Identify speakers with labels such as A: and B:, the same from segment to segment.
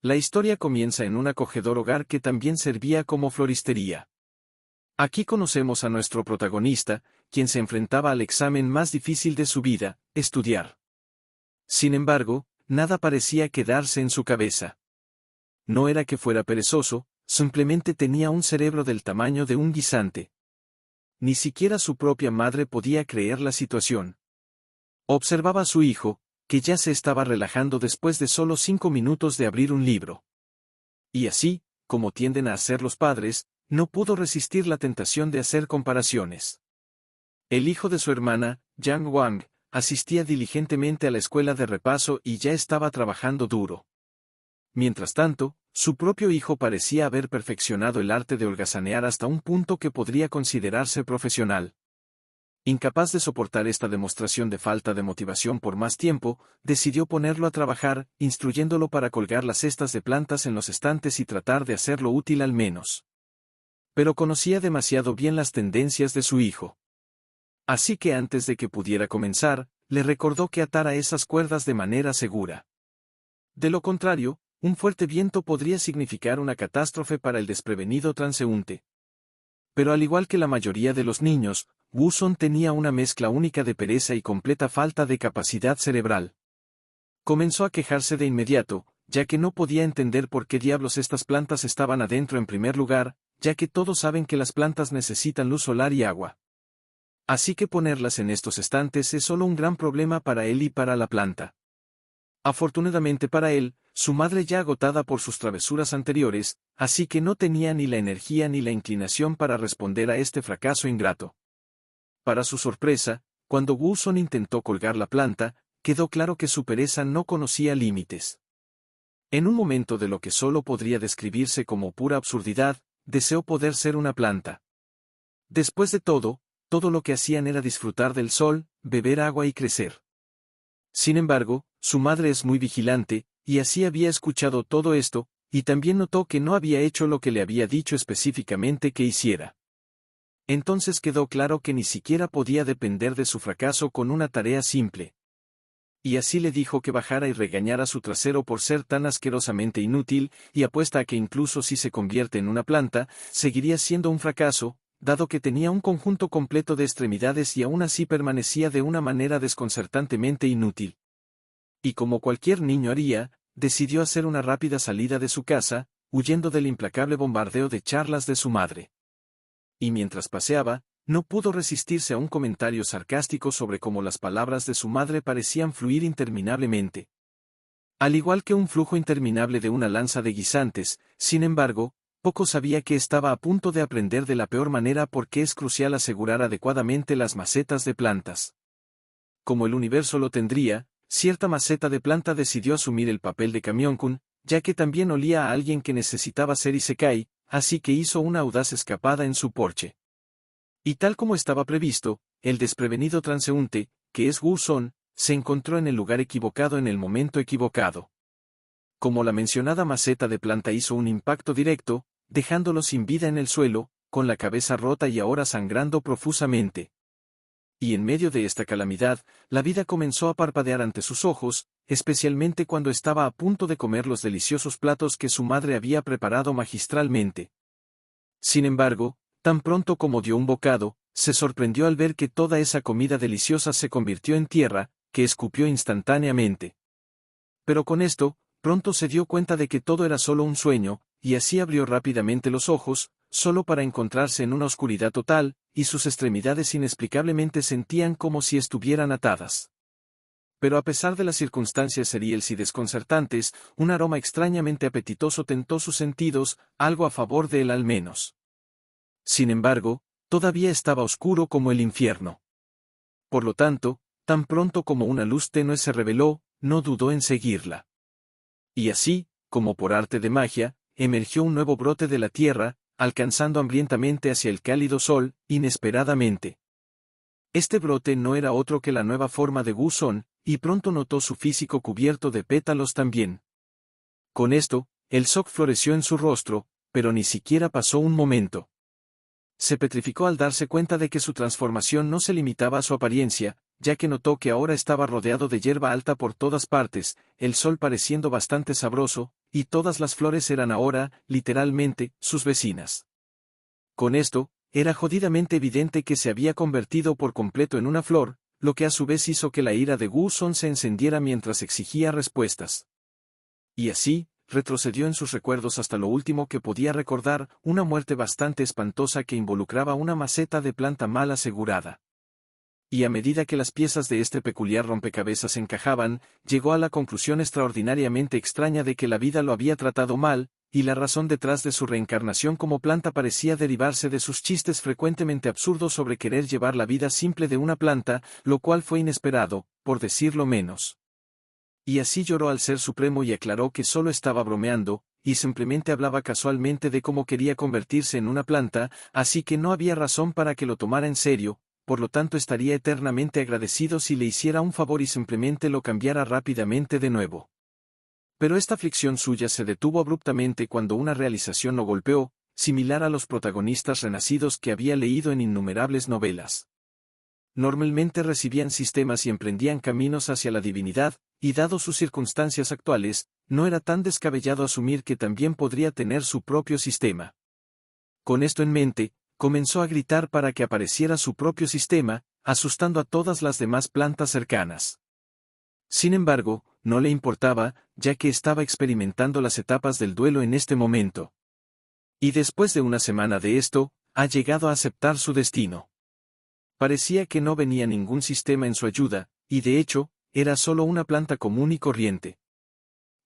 A: La historia comienza en un acogedor hogar que también servía como floristería. Aquí conocemos a nuestro protagonista, quien se enfrentaba al examen más difícil de su vida, estudiar. Sin embargo, nada parecía quedarse en su cabeza. No era que fuera perezoso, simplemente tenía un cerebro del tamaño de un guisante. Ni siquiera su propia madre podía creer la situación. Observaba a su hijo, que ya se estaba relajando después de solo 5 minutos de abrir un libro. Y así, como tienden a hacer los padres, no pudo resistir la tentación de hacer comparaciones. El hijo de su hermana, Yang Wang, asistía diligentemente a la escuela de repaso y ya estaba trabajando duro. Mientras tanto, su propio hijo parecía haber perfeccionado el arte de holgazanear hasta un punto que podría considerarse profesional. Incapaz de soportar esta demostración de falta de motivación por más tiempo, decidió ponerlo a trabajar, instruyéndolo para colgar las cestas de plantas en los estantes y tratar de hacerlo útil al menos. Pero conocía demasiado bien las tendencias de su hijo. Así que antes de que pudiera comenzar, le recordó que atara esas cuerdas de manera segura. De lo contrario, un fuerte viento podría significar una catástrofe para el desprevenido transeúnte. Pero al igual que la mayoría de los niños, Woo-sun tenía una mezcla única de pereza y completa falta de capacidad cerebral. Comenzó a quejarse de inmediato, ya que no podía entender por qué diablos estas plantas estaban adentro en primer lugar, ya que todos saben que las plantas necesitan luz solar y agua. Así que ponerlas en estos estantes es solo un gran problema para él y para la planta. Afortunadamente para él, su madre ya agotada por sus travesuras anteriores, así que no tenía ni la energía ni la inclinación para responder a este fracaso ingrato. Para su sorpresa, cuando Woo-sun intentó colgar la planta, quedó claro que su pereza no conocía límites. En un momento de lo que solo podría describirse como pura absurdidad, deseó poder ser una planta. Después de todo lo que hacían era disfrutar del sol, beber agua y crecer. Sin embargo, su madre es muy vigilante, y así había escuchado todo esto, y también notó que no había hecho lo que le había dicho específicamente que hiciera. Entonces quedó claro que ni siquiera podía depender de su fracaso con una tarea simple. Y así le dijo que bajara y regañara su trasero por ser tan asquerosamente inútil, y apuesta a que incluso si se convierte en una planta, seguiría siendo un fracaso, dado que tenía un conjunto completo de extremidades y aún así permanecía de una manera desconcertantemente inútil. Y como cualquier niño haría, decidió hacer una rápida salida de su casa, huyendo del implacable bombardeo de charlas de su madre. Y mientras paseaba, no pudo resistirse a un comentario sarcástico sobre cómo las palabras de su madre parecían fluir interminablemente. Al igual que un flujo interminable de una lanza de guisantes, sin embargo, poco sabía que estaba a punto de aprender de la peor manera porque es crucial asegurar adecuadamente las macetas de plantas. Como el universo lo tendría, cierta maceta de planta decidió asumir el papel de Kamionkun, ya que también olía a alguien que necesitaba ser isekai, así que hizo una audaz escapada en su porche. Y tal como estaba previsto, el desprevenido transeúnte, que es Woo-sun, se encontró en el lugar equivocado en el momento equivocado. Como la mencionada maceta de planta hizo un impacto directo, dejándolo sin vida en el suelo, con la cabeza rota y ahora sangrando profusamente. Y en medio de esta calamidad, la vida comenzó a parpadear ante sus ojos, especialmente cuando estaba a punto de comer los deliciosos platos que su madre había preparado magistralmente. Sin embargo, tan pronto como dio un bocado, se sorprendió al ver que toda esa comida deliciosa se convirtió en tierra, que escupió instantáneamente. Pero con esto, pronto se dio cuenta de que todo era solo un sueño, y así abrió rápidamente los ojos, solo para encontrarse en una oscuridad total, y sus extremidades inexplicablemente sentían como si estuvieran atadas. Pero a pesar de las circunstancias seriales y desconcertantes, un aroma extrañamente apetitoso tentó sus sentidos, algo a favor de él al menos. Sin embargo, todavía estaba oscuro como el infierno. Por lo tanto, tan pronto como una luz tenue se reveló, no dudó en seguirla. Y así, como por arte de magia, emergió un nuevo brote de la tierra, alcanzando hambrientamente hacia el cálido sol, inesperadamente. Este brote no era otro que la nueva forma de Woo-sun, y pronto notó su físico cubierto de pétalos también. Con esto, el shock floreció en su rostro, pero ni siquiera pasó un momento. Se petrificó al darse cuenta de que su transformación no se limitaba a su apariencia, ya que notó que ahora estaba rodeado de hierba alta por todas partes, el sol pareciendo bastante sabroso, y todas las flores eran ahora, literalmente, sus vecinas. Con esto, era jodidamente evidente que se había convertido por completo en una flor, lo que a su vez hizo que la ira de Woo-sun se encendiera mientras exigía respuestas. Y así, retrocedió en sus recuerdos hasta lo último que podía recordar, una muerte bastante espantosa que involucraba una maceta de planta mal asegurada. Y a medida que las piezas de este peculiar rompecabezas encajaban, llegó a la conclusión extraordinariamente extraña de que la vida lo había tratado mal, y la razón detrás de su reencarnación como planta parecía derivarse de sus chistes frecuentemente absurdos sobre querer llevar la vida simple de una planta, lo cual fue inesperado, por decirlo menos. Y así lloró al Ser Supremo y aclaró que solo estaba bromeando, y simplemente hablaba casualmente de cómo quería convertirse en una planta, así que no había razón para que lo tomara en serio, por lo tanto estaría eternamente agradecido si le hiciera un favor y simplemente lo cambiara rápidamente de nuevo. Pero esta aflicción suya se detuvo abruptamente cuando una realización lo golpeó, similar a los protagonistas renacidos que había leído en innumerables novelas. Normalmente recibían sistemas y emprendían caminos hacia la divinidad, y dado sus circunstancias actuales, no era tan descabellado asumir que también podría tener su propio sistema. Con esto en mente, comenzó a gritar para que apareciera su propio sistema, asustando a todas las demás plantas cercanas. Sin embargo, no le importaba, ya que estaba experimentando las etapas del duelo en este momento. Y después de una semana de esto, ha llegado a aceptar su destino. Parecía que no venía ningún sistema en su ayuda, y de hecho, era solo una planta común y corriente.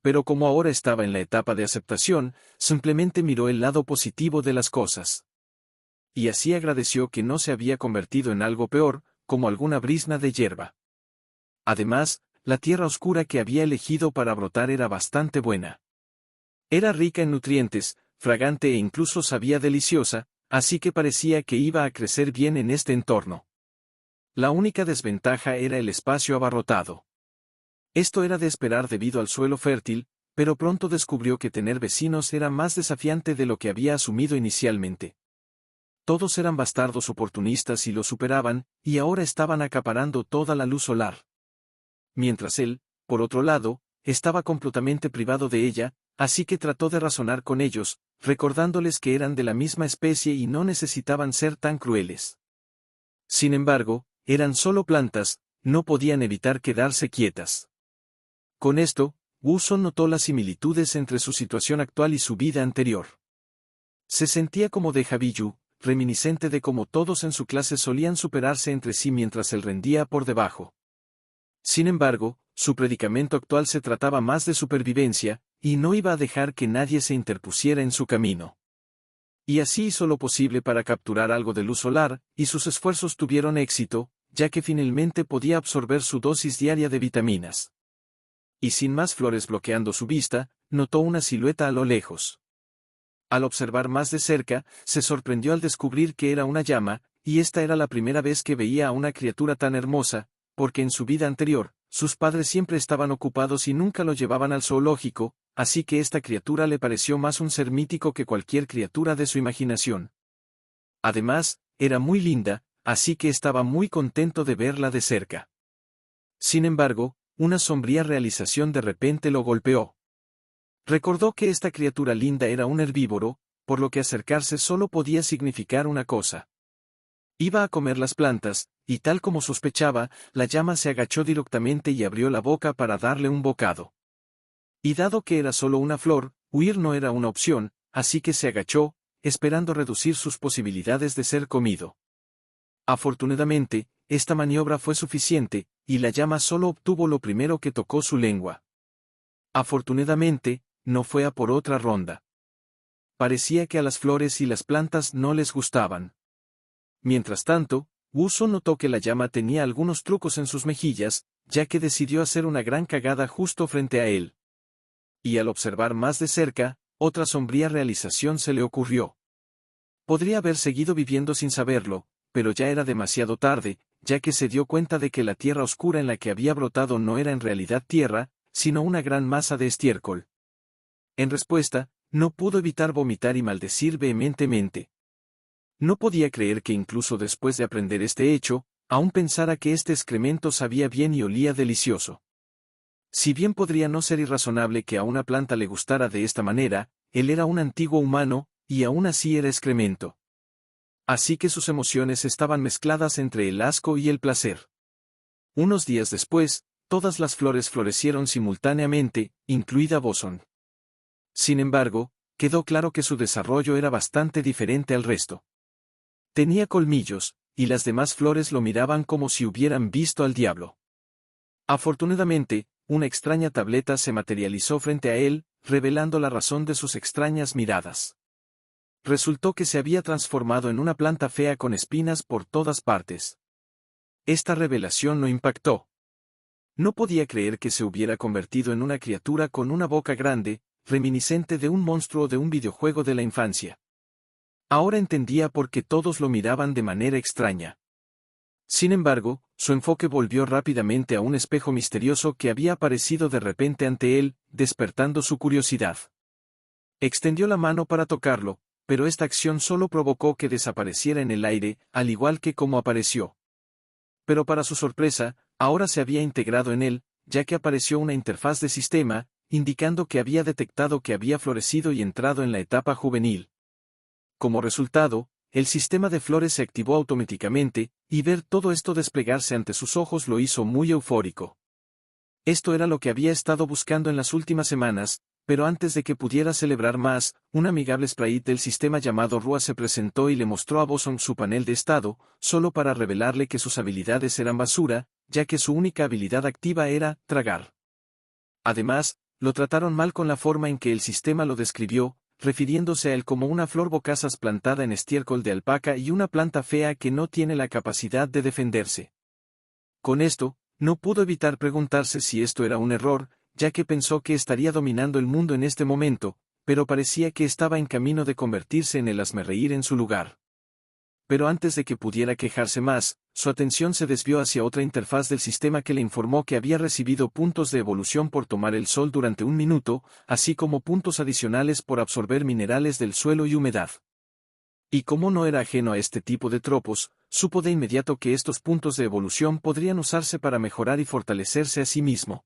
A: Pero como ahora estaba en la etapa de aceptación, simplemente miró el lado positivo de las cosas. Y así agradeció que no se había convertido en algo peor, como alguna brizna de hierba. Además, la tierra oscura que había elegido para brotar era bastante buena. Era rica en nutrientes, fragante e incluso sabía deliciosa, así que parecía que iba a crecer bien en este entorno. La única desventaja era el espacio abarrotado. Esto era de esperar debido al suelo fértil, pero pronto descubrió que tener vecinos era más desafiante de lo que había asumido inicialmente. Todos eran bastardos oportunistas y lo superaban, y ahora estaban acaparando toda la luz solar. Mientras él, por otro lado, estaba completamente privado de ella, así que trató de razonar con ellos, recordándoles que eran de la misma especie y no necesitaban ser tan crueles. Sin embargo, eran solo plantas, no podían evitar quedarse quietas. Con esto, Woo-sun notó las similitudes entre su situación actual y su vida anterior. Se sentía como déjà vu, reminiscente de cómo todos en su clase solían superarse entre sí mientras él rendía por debajo. Sin embargo, su predicamento actual se trataba más de supervivencia, y no iba a dejar que nadie se interpusiera en su camino. Y así hizo lo posible para capturar algo de luz solar, y sus esfuerzos tuvieron éxito, ya que finalmente podía absorber su dosis diaria de vitaminas. Y sin más flores bloqueando su vista, notó una silueta a lo lejos. Al observar más de cerca, se sorprendió al descubrir que era una llama, y esta era la primera vez que veía a una criatura tan hermosa, porque en su vida anterior, sus padres siempre estaban ocupados y nunca lo llevaban al zoológico, así que esta criatura le pareció más un ser mítico que cualquier criatura de su imaginación. Además, era muy linda, así que estaba muy contento de verla de cerca. Sin embargo, una sombría realización de repente lo golpeó. Recordó que esta criatura linda era un herbívoro, por lo que acercarse solo podía significar una cosa. Iba a comer las plantas, y tal como sospechaba, la llama se agachó directamente y abrió la boca para darle un bocado. Y dado que era solo una flor, huir no era una opción, así que se agachó, esperando reducir sus posibilidades de ser comido. Afortunadamente, esta maniobra fue suficiente, y la llama solo obtuvo lo primero que tocó su lengua. Afortunadamente, no fue a por otra ronda. Parecía que a las flores y las plantas no les gustaban. Mientras tanto, Woo-sun notó que la llama tenía algunos trucos en sus mejillas, ya que decidió hacer una gran cagada justo frente a él. Y al observar más de cerca, otra sombría realización se le ocurrió. Podría haber seguido viviendo sin saberlo, pero ya era demasiado tarde, ya que se dio cuenta de que la tierra oscura en la que había brotado no era en realidad tierra, sino una gran masa de estiércol. En respuesta, no pudo evitar vomitar y maldecir vehementemente. No podía creer que incluso después de aprender este hecho, aún pensara que este excremento sabía bien y olía delicioso. Si bien podría no ser irrazonable que a una planta le gustara de esta manera, él era un antiguo humano, y aún así era excremento. Así que sus emociones estaban mezcladas entre el asco y el placer. Unos días después, todas las flores florecieron simultáneamente, incluida Boson. Sin embargo, quedó claro que su desarrollo era bastante diferente al resto. Tenía colmillos, y las demás flores lo miraban como si hubieran visto al diablo. Afortunadamente, una extraña tableta se materializó frente a él, revelando la razón de sus extrañas miradas. Resultó que se había transformado en una planta fea con espinas por todas partes. Esta revelación lo impactó. No podía creer que se hubiera convertido en una criatura con una boca grande, reminiscente de un monstruo de un videojuego de la infancia. Ahora entendía por qué todos lo miraban de manera extraña. Sin embargo, su enfoque volvió rápidamente a un espejo misterioso que había aparecido de repente ante él, despertando su curiosidad. Extendió la mano para tocarlo, pero esta acción solo provocó que desapareciera en el aire, al igual que como apareció. Pero para su sorpresa, ahora se había integrado en él, ya que apareció una interfaz de sistema, indicando que había detectado que había florecido y entrado en la etapa juvenil. Como resultado, el sistema de flores se activó automáticamente, y ver todo esto desplegarse ante sus ojos lo hizo muy eufórico. Esto era lo que había estado buscando en las últimas semanas, pero antes de que pudiera celebrar más, un amigable sprite del sistema llamado Rua se presentó y le mostró a Boson su panel de estado, solo para revelarle que sus habilidades eran basura, ya que su única habilidad activa era tragar. Además, lo trataron mal con la forma en que el sistema lo describió, refiriéndose a él como una flor bocazas plantada en estiércol de alpaca y una planta fea que no tiene la capacidad de defenderse. Con esto, no pudo evitar preguntarse si esto era un error, ya que pensó que estaría dominando el mundo en este momento, pero parecía que estaba en camino de convertirse en el hazmerreír en su lugar. Pero antes de que pudiera quejarse más, su atención se desvió hacia otra interfaz del sistema que le informó que había recibido puntos de evolución por tomar el sol durante 1 minuto, así como puntos adicionales por absorber minerales del suelo y humedad. Y como no era ajeno a este tipo de tropos, supo de inmediato que estos puntos de evolución podrían usarse para mejorar y fortalecerse a sí mismo.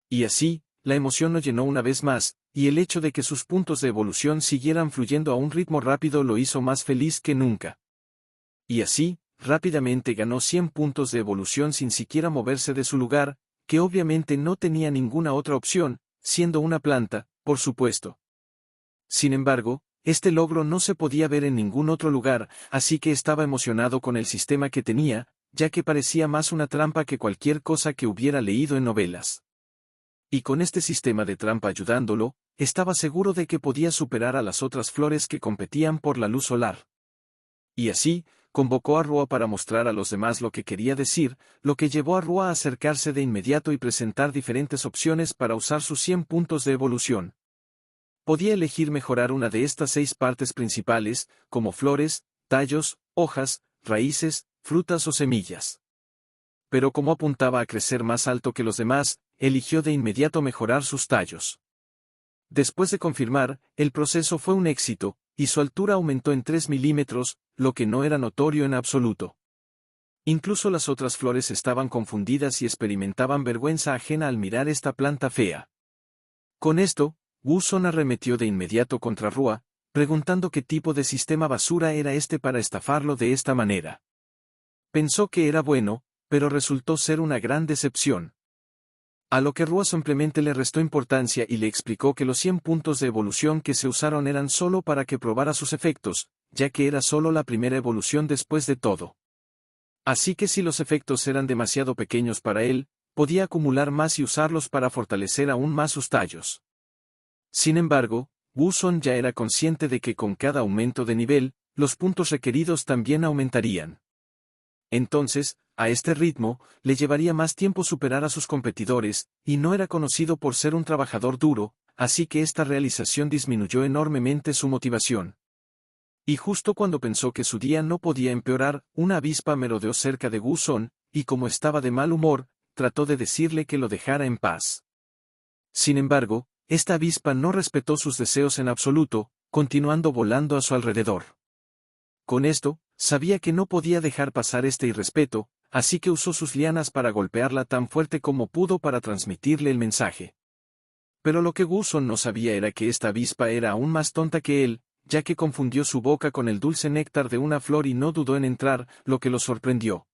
A: Y así, la emoción lo llenó una vez más, y el hecho de que sus puntos de evolución siguieran fluyendo a un ritmo rápido lo hizo más feliz que nunca. Y así, rápidamente ganó 100 puntos de evolución sin siquiera moverse de su lugar, que obviamente no tenía ninguna otra opción, siendo una planta, por supuesto. Sin embargo, este logro no se podía ver en ningún otro lugar, así que estaba emocionado con el sistema que tenía, ya que parecía más una trampa que cualquier cosa que hubiera leído en novelas. Y con este sistema de trampa ayudándolo, estaba seguro de que podía superar a las otras flores que competían por la luz solar. Y así, convocó a Rua para mostrar a los demás lo que quería decir, lo que llevó a Rua a acercarse de inmediato y presentar diferentes opciones para usar sus 100 puntos de evolución. Podía elegir mejorar una de estas 6 partes principales, como flores, tallos, hojas, raíces, frutas o semillas. Pero como apuntaba a crecer más alto que los demás, eligió de inmediato mejorar sus tallos. Después de confirmar, el proceso fue un éxito, y su altura aumentó en 3 milímetros, lo que no era notorio en absoluto. Incluso las otras flores estaban confundidas y experimentaban vergüenza ajena al mirar esta planta fea. Con esto, Wuzon arremetió de inmediato contra Rua, preguntando qué tipo de sistema basura era este para estafarlo de esta manera. Pensó que era bueno, pero resultó ser una gran decepción. A lo que Rua simplemente le restó importancia y le explicó que los 100 puntos de evolución que se usaron eran solo para que probara sus efectos, ya que era solo la primera evolución después de todo. Así que si los efectos eran demasiado pequeños para él, podía acumular más y usarlos para fortalecer aún más sus tallos. Sin embargo, Wuzon ya era consciente de que con cada aumento de nivel, los puntos requeridos también aumentarían. Entonces, a este ritmo, le llevaría más tiempo superar a sus competidores, y no era conocido por ser un trabajador duro, así que esta realización disminuyó enormemente su motivación. Y justo cuando pensó que su día no podía empeorar, una avispa merodeó cerca de Wuzon, y como estaba de mal humor, trató de decirle que lo dejara en paz. Sin embargo, esta avispa no respetó sus deseos en absoluto, continuando volando a su alrededor. Con esto, sabía que no podía dejar pasar este irrespeto, así que usó sus lianas para golpearla tan fuerte como pudo para transmitirle el mensaje. Pero lo que Wuzong no sabía era que esta avispa era aún más tonta que él, ya que confundió su boca con el dulce néctar de una flor y no dudó en entrar, lo que lo sorprendió.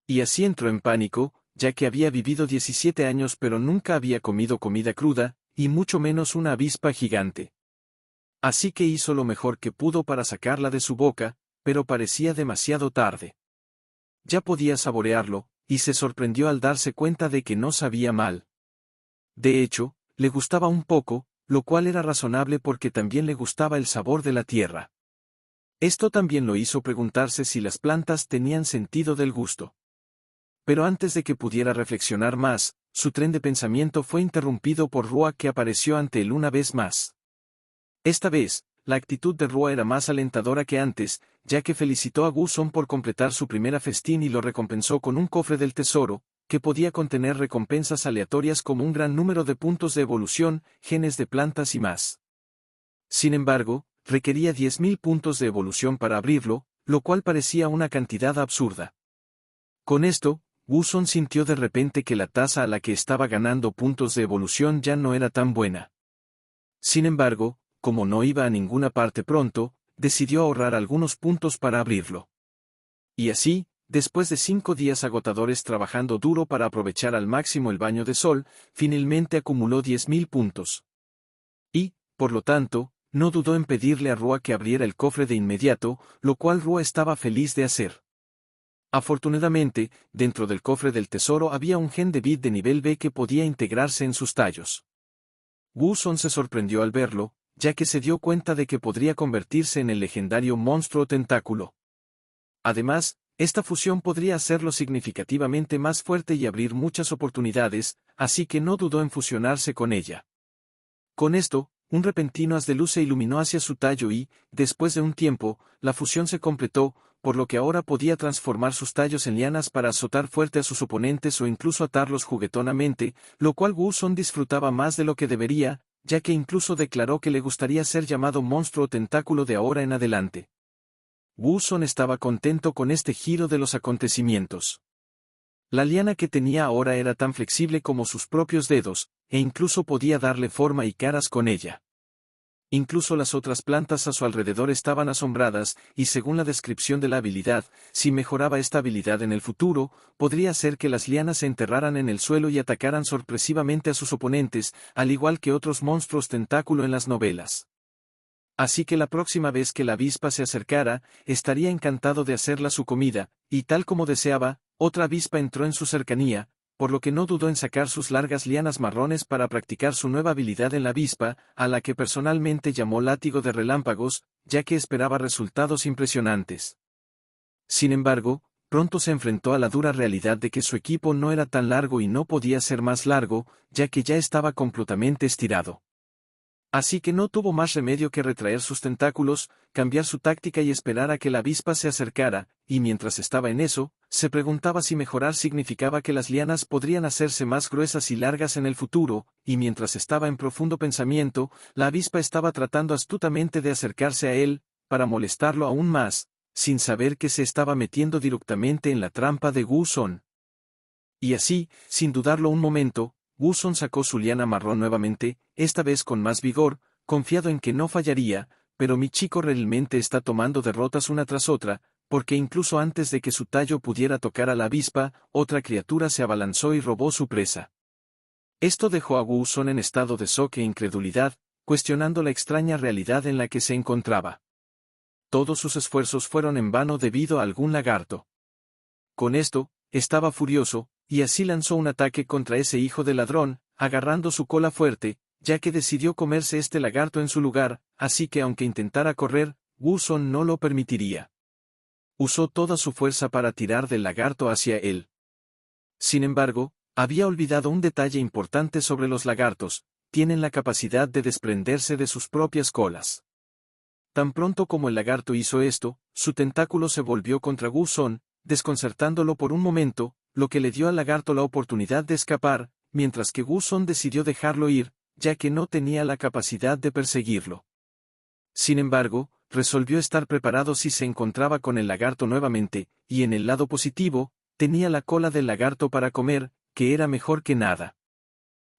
A: Y así entró en pánico, ya que había vivido 17 años pero nunca había comido comida cruda, y mucho menos una avispa gigante. Así que hizo lo mejor que pudo para sacarla de su boca, pero parecía demasiado tarde. Ya podía saborearlo, y se sorprendió al darse cuenta de que no sabía mal. De hecho, le gustaba un poco, lo cual era razonable porque también le gustaba el sabor de la tierra. Esto también lo hizo preguntarse si las plantas tenían sentido del gusto. Pero antes de que pudiera reflexionar más, su tren de pensamiento fue interrumpido por Rua, que apareció ante él una vez más. Esta vez, la actitud de Rua era más alentadora que antes, ya que felicitó a Wuzong por completar su primera festín y lo recompensó con un cofre del tesoro, que podía contener recompensas aleatorias como un gran número de puntos de evolución, genes de plantas y más. Sin embargo, requería 10.000 puntos de evolución para abrirlo, lo cual parecía una cantidad absurda. Con esto, Wuzong sintió de repente que la tasa a la que estaba ganando puntos de evolución ya no era tan buena. Sin embargo, como no iba a ninguna parte pronto, decidió ahorrar algunos puntos para abrirlo. Y así, después de 5 días agotadores trabajando duro para aprovechar al máximo el baño de sol, finalmente acumuló 10.000 puntos. Y, por lo tanto, no dudó en pedirle a Rua que abriera el cofre de inmediato, lo cual Rua estaba feliz de hacer. Afortunadamente, dentro del cofre del tesoro había un gen de bit de nivel B que podía integrarse en sus tallos. Wuzong se sorprendió al verlo, ya que se dio cuenta de que podría convertirse en el legendario monstruo tentáculo. Además, esta fusión podría hacerlo significativamente más fuerte y abrir muchas oportunidades, así que no dudó en fusionarse con ella. Con esto, un repentino haz de luz se iluminó hacia su tallo y, después de un tiempo, la fusión se completó, por lo que ahora podía transformar sus tallos en lianas para azotar fuerte a sus oponentes o incluso atarlos juguetonamente, lo cual Wuzong disfrutaba más de lo que debería, ya que incluso declaró que le gustaría ser llamado monstruo tentáculo de ahora en adelante. Wuzong estaba contento con este giro de los acontecimientos. La liana que tenía ahora era tan flexible como sus propios dedos, e incluso podía darle forma y caras con ella. Incluso las otras plantas a su alrededor estaban asombradas, y según la descripción de la habilidad, si mejoraba esta habilidad en el futuro, podría ser que las lianas se enterraran en el suelo y atacaran sorpresivamente a sus oponentes, al igual que otros monstruos tentáculo en las novelas. Así que la próxima vez que la avispa se acercara, estaría encantado de hacerla su comida, y tal como deseaba, otra avispa entró en su cercanía, por lo que no dudó en sacar sus largas lianas marrones para practicar su nueva habilidad en la avispa, a la que personalmente llamó látigo de relámpagos, ya que esperaba resultados impresionantes. Sin embargo, pronto se enfrentó a la dura realidad de que su equipo no era tan largo y no podía ser más largo, ya que ya estaba completamente estirado. Así que no tuvo más remedio que retraer sus tentáculos, cambiar su táctica y esperar a que la avispa se acercara, y mientras estaba en eso, se preguntaba si mejorar significaba que las lianas podrían hacerse más gruesas y largas en el futuro, y mientras estaba en profundo pensamiento, la avispa estaba tratando astutamente de acercarse a él, para molestarlo aún más, sin saber que se estaba metiendo directamente en la trampa de Wuzong. Y así, sin dudarlo un momento, Wuzong sacó su liana marrón nuevamente, esta vez con más vigor, confiado en que no fallaría, pero mi chico realmente está tomando derrotas una tras otra, porque incluso antes de que su tallo pudiera tocar a la avispa, otra criatura se abalanzó y robó su presa. Esto dejó a Wuzong en estado de shock e incredulidad, cuestionando la extraña realidad en la que se encontraba. Todos sus esfuerzos fueron en vano debido a algún lagarto. Con esto, estaba furioso, y así lanzó un ataque contra ese hijo de ladrón, agarrando su cola fuerte, ya que decidió comerse este lagarto en su lugar, así que aunque intentara correr, Wuzong no lo permitiría. Usó toda su fuerza para tirar del lagarto hacia él. Sin embargo, había olvidado un detalle importante sobre los lagartos: tienen la capacidad de desprenderse de sus propias colas. Tan pronto como el lagarto hizo esto, su tentáculo se volvió contra Wuzong, desconcertándolo por un momento, lo que le dio al lagarto la oportunidad de escapar, mientras que Wuzong decidió dejarlo ir, ya que no tenía la capacidad de perseguirlo. Sin embargo, resolvió estar preparado si se encontraba con el lagarto nuevamente, y en el lado positivo, tenía la cola del lagarto para comer, que era mejor que nada.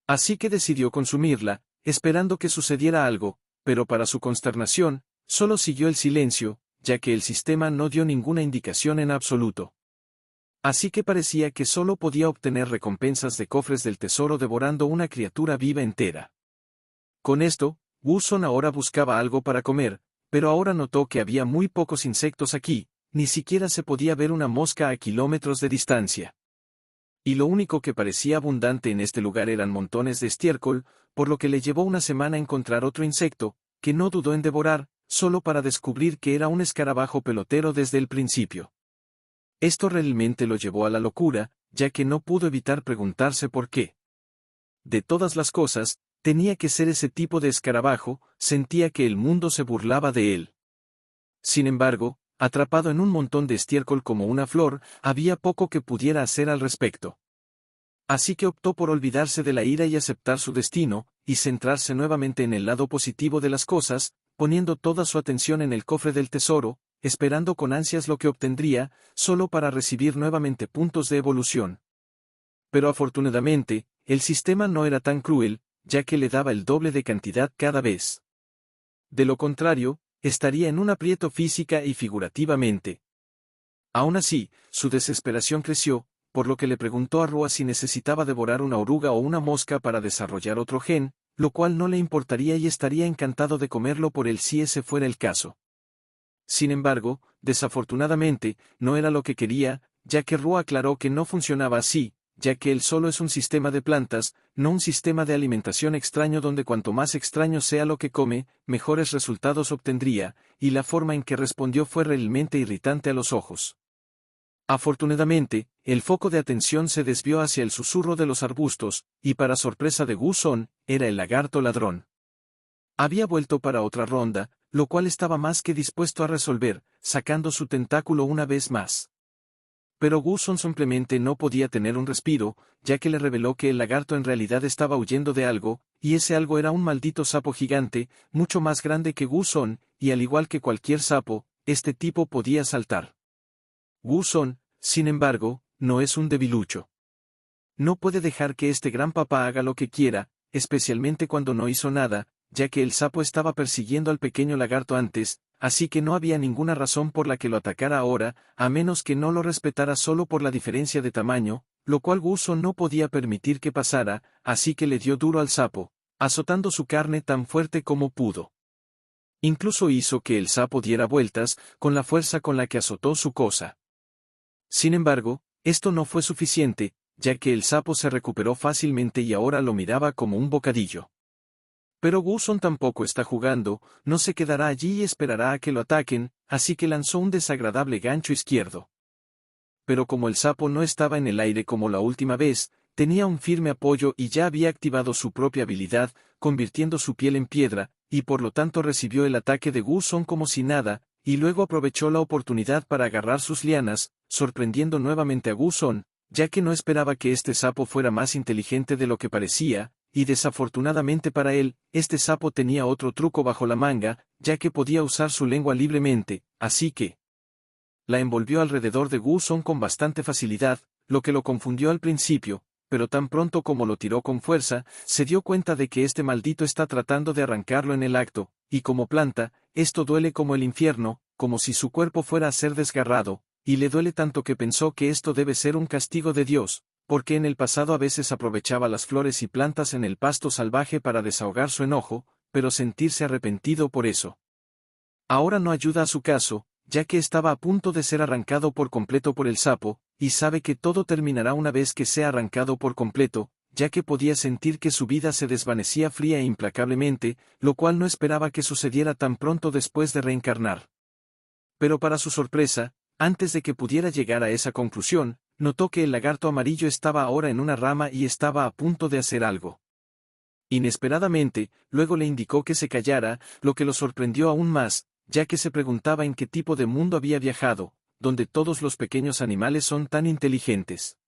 A: Así que decidió consumirla, esperando que sucediera algo, pero para su consternación, solo siguió el silencio, ya que el sistema no dio ninguna indicación en absoluto. Así que parecía que solo podía obtener recompensas de cofres del tesoro devorando una criatura viva entera. Con esto, Wusong ahora buscaba algo para comer, pero ahora notó que había muy pocos insectos aquí, ni siquiera se podía ver una mosca a kilómetros de distancia. Y lo único que parecía abundante en este lugar eran montones de estiércol, por lo que le llevó una semana encontrar otro insecto, que no dudó en devorar, solo para descubrir que era un escarabajo pelotero desde el principio. Esto realmente lo llevó a la locura, ya que no pudo evitar preguntarse por qué. De todas las cosas, tenía que ser ese tipo de escarabajo, sentía que el mundo se burlaba de él. Sin embargo, atrapado en un montón de estiércol como una flor, había poco que pudiera hacer al respecto. Así que optó por olvidarse de la ira y aceptar su destino, y centrarse nuevamente en el lado positivo de las cosas, poniendo toda su atención en el cofre del tesoro, esperando con ansias lo que obtendría, solo para recibir nuevamente puntos de evolución. Pero afortunadamente, el sistema no era tan cruel, ya que le daba el doble de cantidad cada vez. De lo contrario, estaría en un aprieto física y figurativamente. Aún así, su desesperación creció, por lo que le preguntó a Rua si necesitaba devorar una oruga o una mosca para desarrollar otro gen, lo cual no le importaría y estaría encantado de comerlo por él si ese fuera el caso. Sin embargo, desafortunadamente, no era lo que quería, ya que Rua aclaró que no funcionaba así, ya que él solo es un sistema de plantas, no un sistema de alimentación extraño donde cuanto más extraño sea lo que come, mejores resultados obtendría, y la forma en que respondió fue realmente irritante a los ojos. Afortunadamente, el foco de atención se desvió hacia el susurro de los arbustos, y para sorpresa de Wusong, era el lagarto ladrón. Había vuelto para otra ronda, lo cual estaba más que dispuesto a resolver, sacando su tentáculo una vez más. Pero Wusong simplemente no podía tener un respiro, ya que le reveló que el lagarto en realidad estaba huyendo de algo, y ese algo era un maldito sapo gigante, mucho más grande que Wusong, y al igual que cualquier sapo, este tipo podía saltar. Wusong, sin embargo, no es un debilucho. No puede dejar que este gran papá haga lo que quiera, especialmente cuando no hizo nada, ya que el sapo estaba persiguiendo al pequeño lagarto antes, así que no había ninguna razón por la que lo atacara ahora, a menos que no lo respetara solo por la diferencia de tamaño, lo cual Wusong no podía permitir que pasara, así que le dio duro al sapo, azotando su carne tan fuerte como pudo. Incluso hizo que el sapo diera vueltas, con la fuerza con la que azotó su cosa. Sin embargo, esto no fue suficiente, ya que el sapo se recuperó fácilmente y ahora lo miraba como un bocadillo. Pero Wusong tampoco está jugando, no se quedará allí y esperará a que lo ataquen, así que lanzó un desagradable gancho izquierdo. Pero como el sapo no estaba en el aire como la última vez, tenía un firme apoyo y ya había activado su propia habilidad, convirtiendo su piel en piedra, y por lo tanto recibió el ataque de Wusong como si nada, y luego aprovechó la oportunidad para agarrar sus lianas, sorprendiendo nuevamente a Wusong, ya que no esperaba que este sapo fuera más inteligente de lo que parecía, y desafortunadamente para él, este sapo tenía otro truco bajo la manga, ya que podía usar su lengua libremente, así que la envolvió alrededor de Wusong con bastante facilidad, lo que lo confundió al principio, pero tan pronto como lo tiró con fuerza, se dio cuenta de que este maldito está tratando de arrancarlo en el acto, y como planta, esto duele como el infierno, como si su cuerpo fuera a ser desgarrado, y le duele tanto que pensó que esto debe ser un castigo de Dios, porque en el pasado a veces aprovechaba las flores y plantas en el pasto salvaje para desahogar su enojo, pero sentirse arrepentido por eso. Ahora no ayuda a su caso, ya que estaba a punto de ser arrancado por completo por el sapo, y sabe que todo terminará una vez que sea arrancado por completo, ya que podía sentir que su vida se desvanecía fría e implacablemente, lo cual no esperaba que sucediera tan pronto después de reencarnar. Pero para su sorpresa, antes de que pudiera llegar a esa conclusión, notó que el lagarto amarillo estaba ahora en una rama y estaba a punto de hacer algo. Inesperadamente, luego le indicó que se callara, lo que lo sorprendió aún más, ya que se preguntaba en qué tipo de mundo había viajado, donde todos los pequeños animales son tan inteligentes.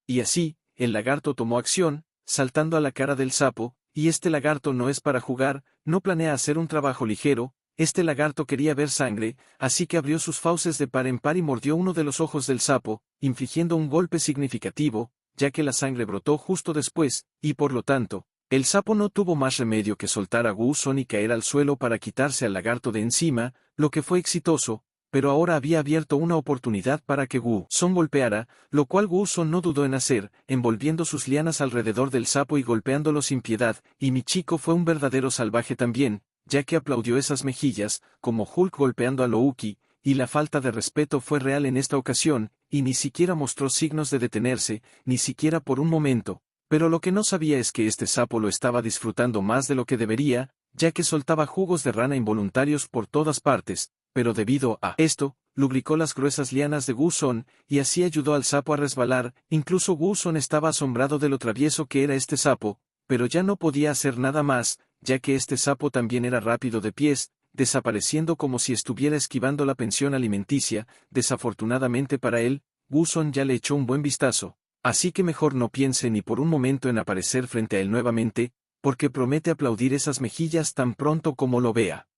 A: Y así, el lagarto tomó acción, saltando a la cara del sapo, y este lagarto no es para jugar, no planea hacer un trabajo ligero, este lagarto quería ver sangre, así que abrió sus fauces de par en par y mordió uno de los ojos del sapo, infligiendo un golpe significativo, ya que la sangre brotó justo después, y por lo tanto, el sapo no tuvo más remedio que soltar a Gu-son y caer al suelo para quitarse al lagarto de encima, lo que fue exitoso, pero ahora había abierto una oportunidad para que Gu-son golpeara, lo cual Gu-son no dudó en hacer, envolviendo sus lianas alrededor del sapo y golpeándolo sin piedad, y Michiko fue un verdadero salvaje también, ya que aplaudió esas mejillas, como Hulk golpeando a Louki, y la falta de respeto fue real en esta ocasión, y ni siquiera mostró signos de detenerse, ni siquiera por un momento. Pero lo que no sabía es que este sapo lo estaba disfrutando más de lo que debería, ya que soltaba jugos de rana involuntarios por todas partes, pero debido a esto, lubricó las gruesas lianas de Gu-son, y así ayudó al sapo a resbalar. Incluso Gu-son estaba asombrado de lo travieso que era este sapo, pero ya no podía hacer nada más, ya que este sapo también era rápido de pies, desapareciendo como si estuviera esquivando la pensión alimenticia. Desafortunadamente para él, Gu-son ya le echó un buen vistazo, así que mejor no piense ni por un momento en aparecer frente a él nuevamente, porque promete aplaudir esas mejillas tan pronto como lo vea.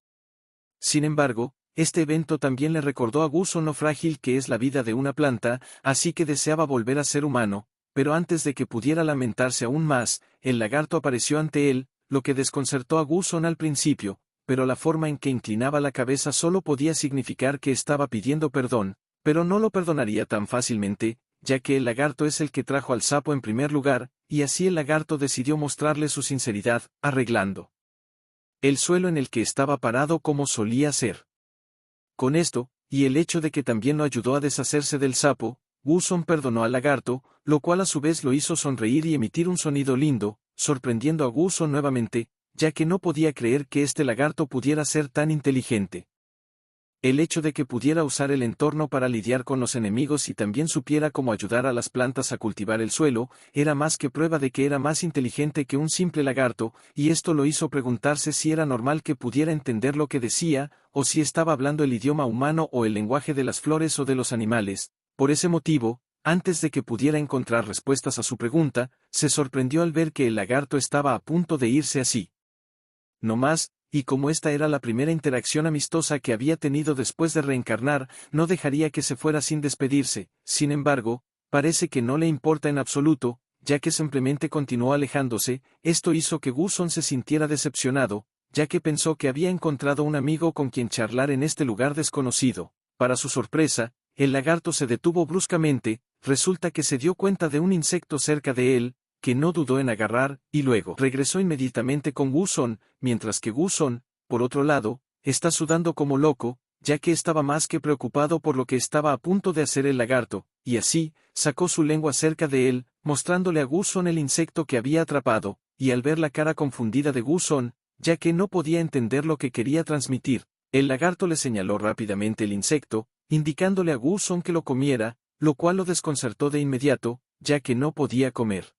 A: Sin embargo, este evento también le recordó a Gu-son lo frágil que es la vida de una planta, así que deseaba volver a ser humano, pero antes de que pudiera lamentarse aún más, el lagarto apareció ante él, lo que desconcertó a Gu-son al principio, pero la forma en que inclinaba la cabeza solo podía significar que estaba pidiendo perdón, pero no lo perdonaría tan fácilmente, ya que el lagarto es el que trajo al sapo en primer lugar, y así el lagarto decidió mostrarle su sinceridad, arreglando el suelo en el que estaba parado como solía ser. Con esto, y el hecho de que también lo ayudó a deshacerse del sapo, Gu-son perdonó al lagarto, lo cual a su vez lo hizo sonreír y emitir un sonido lindo, sorprendiendo a Gu-son nuevamente, ya que no podía creer que este lagarto pudiera ser tan inteligente. El hecho de que pudiera usar el entorno para lidiar con los enemigos y también supiera cómo ayudar a las plantas a cultivar el suelo, era más que prueba de que era más inteligente que un simple lagarto, y esto lo hizo preguntarse si era normal que pudiera entender lo que decía, o si estaba hablando el idioma humano o el lenguaje de las flores o de los animales. Por ese motivo, antes de que pudiera encontrar respuestas a su pregunta, se sorprendió al ver que el lagarto estaba a punto de irse así. No más, y como esta era la primera interacción amistosa que había tenido después de reencarnar, no dejaría que se fuera sin despedirse. Sin embargo, parece que no le importa en absoluto, ya que simplemente continuó alejándose. Esto hizo que Gu-son se sintiera decepcionado, ya que pensó que había encontrado un amigo con quien charlar en este lugar desconocido. Para su sorpresa, el lagarto se detuvo bruscamente. Resulta que se dio cuenta de un insecto cerca de él, que no dudó en agarrar, y luego regresó inmediatamente con Gu-son, mientras que Gu-son, por otro lado, está sudando como loco, ya que estaba más que preocupado por lo que estaba a punto de hacer el lagarto, y así, sacó su lengua cerca de él, mostrándole a Gu-son el insecto que había atrapado, y al ver la cara confundida de Gu-son, ya que no podía entender lo que quería transmitir, el lagarto le señaló rápidamente el insecto, indicándole a Gu-son que lo comiera, lo cual lo desconcertó de inmediato, ya que no podía comer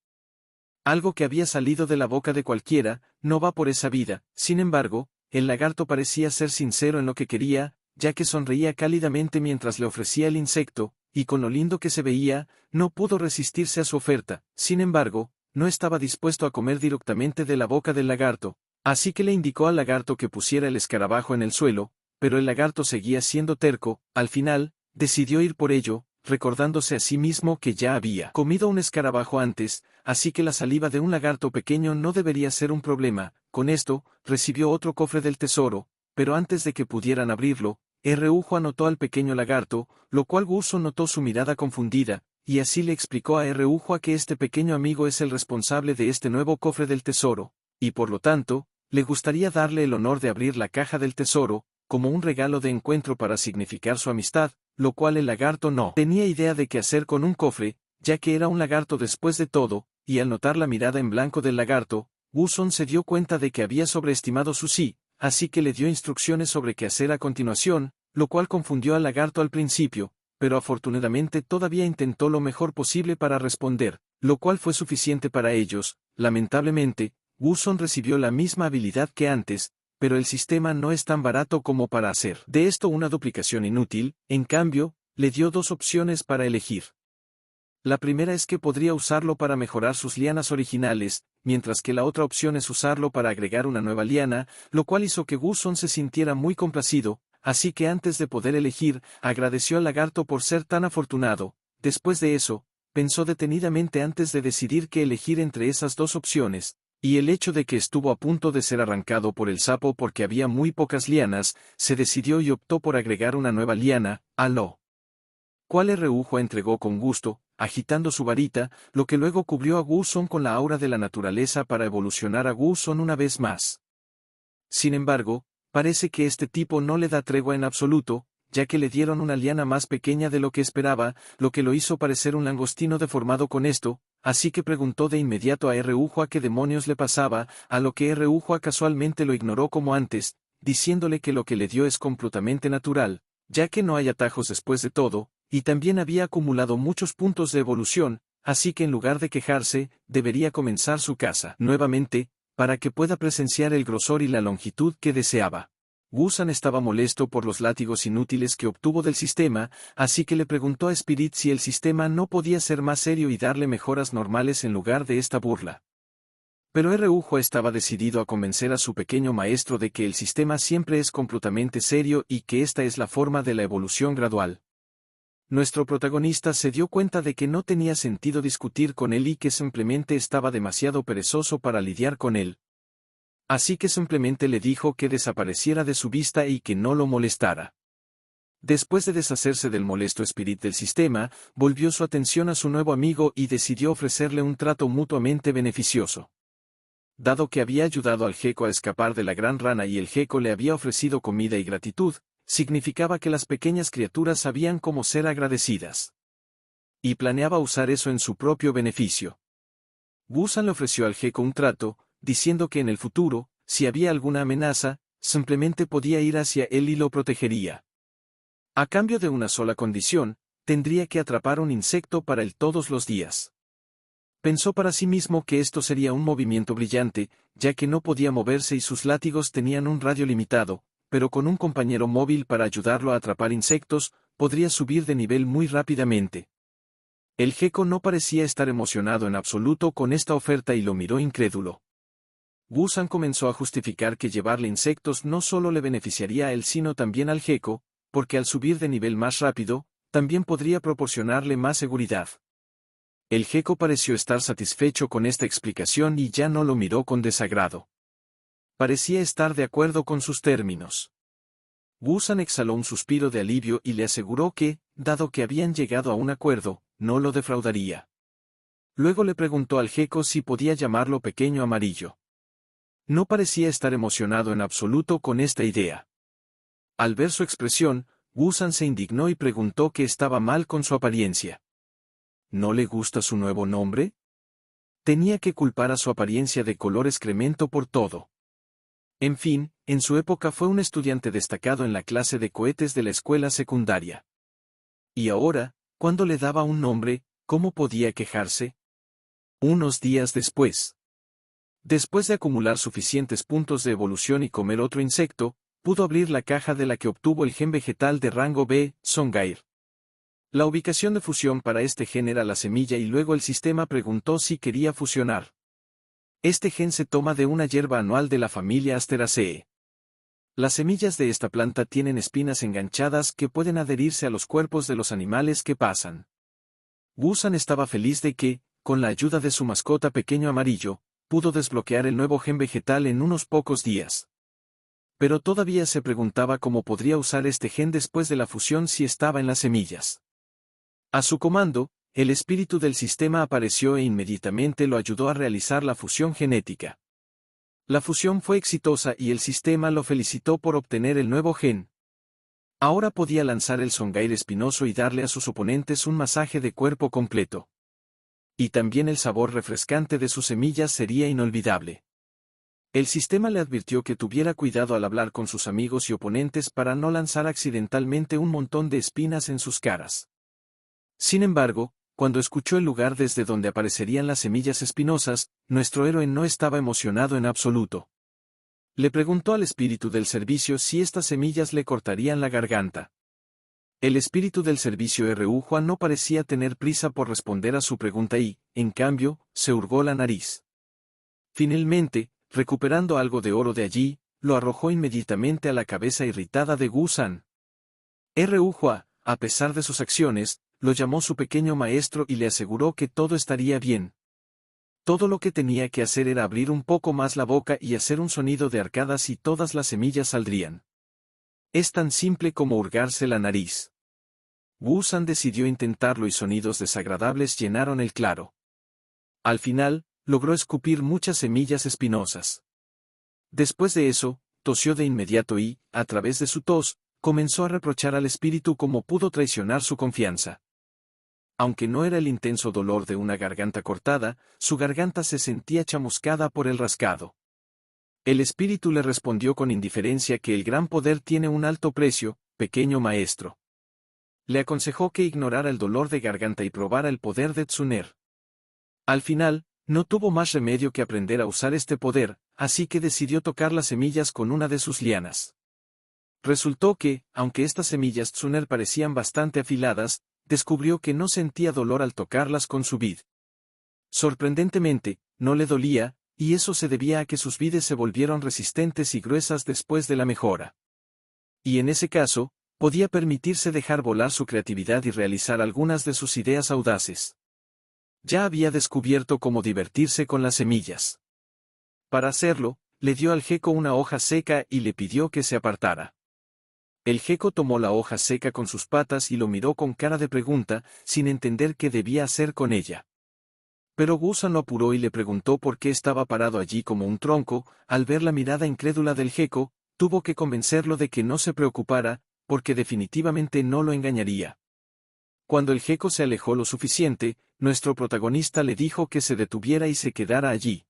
A: algo que había salido de la boca de cualquiera. No va por esa vida. Sin embargo, el lagarto parecía ser sincero en lo que quería, ya que sonreía cálidamente mientras le ofrecía el insecto, y con lo lindo que se veía, no pudo resistirse a su oferta. Sin embargo, no estaba dispuesto a comer directamente de la boca del lagarto, así que le indicó al lagarto que pusiera el escarabajo en el suelo, pero el lagarto seguía siendo terco. Al final, decidió ir por ello, recordándose a sí mismo que ya había comido un escarabajo antes, así que la saliva de un lagarto pequeño no debería ser un problema. Con esto, recibió otro cofre del tesoro, pero antes de que pudieran abrirlo, Ryujo anotó al pequeño lagarto, lo cual Gu-son notó su mirada confundida, y así le explicó a Ryujo que este pequeño amigo es el responsable de este nuevo cofre del tesoro, y por lo tanto, le gustaría darle el honor de abrir la caja del tesoro, como un regalo de encuentro para significar su amistad, lo cual el lagarto no tenía idea de qué hacer con un cofre, ya que era un lagarto después de todo, y al notar la mirada en blanco del lagarto, Gu-son se dio cuenta de que había sobreestimado su sí, así que le dio instrucciones sobre qué hacer a continuación, lo cual confundió al lagarto al principio, pero afortunadamente todavía intentó lo mejor posible para responder, lo cual fue suficiente para ellos. Lamentablemente, Gu-son recibió la misma habilidad que antes, pero el sistema no es tan barato como para hacer de esto una duplicación inútil. En cambio, le dio dos opciones para elegir. La primera es que podría usarlo para mejorar sus lianas originales, mientras que la otra opción es usarlo para agregar una nueva liana, lo cual hizo que Guzón se sintiera muy complacido, así que antes de poder elegir, agradeció al lagarto por ser tan afortunado. Después de eso, pensó detenidamente antes de decidir qué elegir entre esas dos opciones, y el hecho de que estuvo a punto de ser arrancado por el sapo porque había muy pocas lianas, se decidió y optó por agregar una nueva liana, a lo cual Reujo entregó con gusto, agitando su varita, lo que luego cubrió a Guzón con la aura de la naturaleza para evolucionar a Guzón una vez más. Sin embargo, parece que este tipo no le da tregua en absoluto, ya que le dieron una liana más pequeña de lo que esperaba, lo que lo hizo parecer un langostino deformado con esto, así que preguntó de inmediato a Reujo qué demonios le pasaba, a lo que Reujo casualmente lo ignoró como antes, diciéndole que lo que le dio es completamente natural, ya que no hay atajos después de todo, y también había acumulado muchos puntos de evolución, así que en lugar de quejarse, debería comenzar su caza nuevamente, para que pueda presenciar el grosor y la longitud que deseaba. Guzán estaba molesto por los látigos inútiles que obtuvo del sistema, así que le preguntó a Spirit si el sistema no podía ser más serio y darle mejoras normales en lugar de esta burla. Pero Reujo estaba decidido a convencer a su pequeño maestro de que el sistema siempre es completamente serio y que esta es la forma de la evolución gradual. Nuestro protagonista se dio cuenta de que no tenía sentido discutir con él y que simplemente estaba demasiado perezoso para lidiar con él. Así que simplemente le dijo que desapareciera de su vista y que no lo molestara. Después de deshacerse del molesto espíritu del sistema, volvió su atención a su nuevo amigo y decidió ofrecerle un trato mutuamente beneficioso. Dado que había ayudado al gecko a escapar de la gran rana y el gecko le había ofrecido comida y gratitud, significaba que las pequeñas criaturas sabían cómo ser agradecidas. Y planeaba usar eso en su propio beneficio. Guzán le ofreció al gecko un trato, diciendo que en el futuro, si había alguna amenaza, simplemente podía ir hacia él y lo protegería. A cambio de una sola condición, tendría que atrapar un insecto para él todos los días. Pensó para sí mismo que esto sería un movimiento brillante, ya que no podía moverse y sus látigos tenían un radio limitado, pero con un compañero móvil para ayudarlo a atrapar insectos, podría subir de nivel muy rápidamente. El gecko no parecía estar emocionado en absoluto con esta oferta y lo miró incrédulo. Guzán comenzó a justificar que llevarle insectos no solo le beneficiaría a él sino también al gecko, porque al subir de nivel más rápido, también podría proporcionarle más seguridad. El gecko pareció estar satisfecho con esta explicación y ya no lo miró con desagrado. Parecía estar de acuerdo con sus términos. Guzán exhaló un suspiro de alivio y le aseguró que, dado que habían llegado a un acuerdo, no lo defraudaría. Luego le preguntó al gecko si podía llamarlo Pequeño Amarillo. No parecía estar emocionado en absoluto con esta idea. Al ver su expresión, Guzán se indignó y preguntó qué estaba mal con su apariencia. ¿No le gusta su nuevo nombre? Tenía que culpar a su apariencia de color excremento por todo. En fin, en su época fue un estudiante destacado en la clase de cohetes de la escuela secundaria. Y ahora, cuando le daba un nombre, ¿cómo podía quejarse? Unos días después. Después de acumular suficientes puntos de evolución y comer otro insecto, pudo abrir la caja de la que obtuvo el gen vegetal de rango B, Songair. La ubicación de fusión para este gen era la semilla y luego el sistema preguntó si quería fusionar. Este gen se toma de una hierba anual de la familia Asteraceae. Las semillas de esta planta tienen espinas enganchadas que pueden adherirse a los cuerpos de los animales que pasan. Guzán estaba feliz de que, con la ayuda de su mascota Pequeño Amarillo, pudo desbloquear el nuevo gen vegetal en unos pocos días. Pero todavía se preguntaba cómo podría usar este gen después de la fusión si estaba en las semillas. A su comando, el espíritu del sistema apareció e inmediatamente lo ayudó a realizar la fusión genética. La fusión fue exitosa y el sistema lo felicitó por obtener el nuevo gen. Ahora podía lanzar el Songair espinoso y darle a sus oponentes un masaje de cuerpo completo. Y también el sabor refrescante de sus semillas sería inolvidable. El sistema le advirtió que tuviera cuidado al hablar con sus amigos y oponentes para no lanzar accidentalmente un montón de espinas en sus caras. Sin embargo, cuando escuchó el lugar desde donde aparecerían las semillas espinosas, nuestro héroe no estaba emocionado en absoluto. Le preguntó al espíritu del servicio si estas semillas le cortarían la garganta. El espíritu del servicio Juan no parecía tener prisa por responder a su pregunta y, en cambio, se hurgó la nariz. Finalmente, recuperando algo de oro de allí, lo arrojó inmediatamente a la cabeza irritada de Wu San. Hua, a pesar de sus acciones, lo llamó su pequeño maestro y le aseguró que todo estaría bien. Todo lo que tenía que hacer era abrir un poco más la boca y hacer un sonido de arcadas y todas las semillas saldrían. Es tan simple como hurgarse la nariz. Wu San decidió intentarlo y sonidos desagradables llenaron el claro. Al final, logró escupir muchas semillas espinosas. Después de eso, tosió de inmediato y, a través de su tos, comenzó a reprochar al espíritu cómo pudo traicionar su confianza. Aunque no era el intenso dolor de una garganta cortada, su garganta se sentía chamuscada por el rascado. El espíritu le respondió con indiferencia que el gran poder tiene un alto precio, pequeño maestro. Le aconsejó que ignorara el dolor de garganta y probara el poder de Tsuner. Al final, no tuvo más remedio que aprender a usar este poder, así que decidió tocar las semillas con una de sus lianas. Resultó que, aunque estas semillas Tsuner parecían bastante afiladas, descubrió que no sentía dolor al tocarlas con su vid. Sorprendentemente, no le dolía, y eso se debía a que sus vides se volvieron resistentes y gruesas después de la mejora. Y en ese caso, podía permitirse dejar volar su creatividad y realizar algunas de sus ideas audaces. Ya había descubierto cómo divertirse con las semillas. Para hacerlo, le dio al gecko una hoja seca y le pidió que se apartara. El gecko tomó la hoja seca con sus patas y lo miró con cara de pregunta, sin entender qué debía hacer con ella. Pero Wu San lo apuró y le preguntó por qué estaba parado allí como un tronco. Al ver la mirada incrédula del gecko, tuvo que convencerlo de que no se preocupara, porque definitivamente no lo engañaría. Cuando el gecko se alejó lo suficiente, nuestro protagonista le dijo que se detuviera y se quedara allí.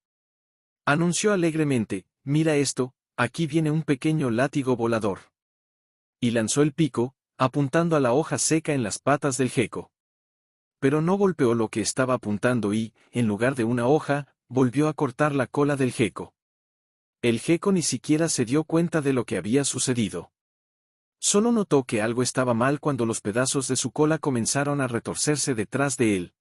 A: Anunció alegremente, «Mira esto, aquí viene un pequeño látigo volador». Y lanzó el pico, apuntando a la hoja seca en las patas del gecko. Pero no golpeó lo que estaba apuntando y, en lugar de una hoja, volvió a cortar la cola del gecko. El gecko ni siquiera se dio cuenta de lo que había sucedido. Solo notó que algo estaba mal cuando los pedazos de su cola comenzaron a retorcerse detrás de él.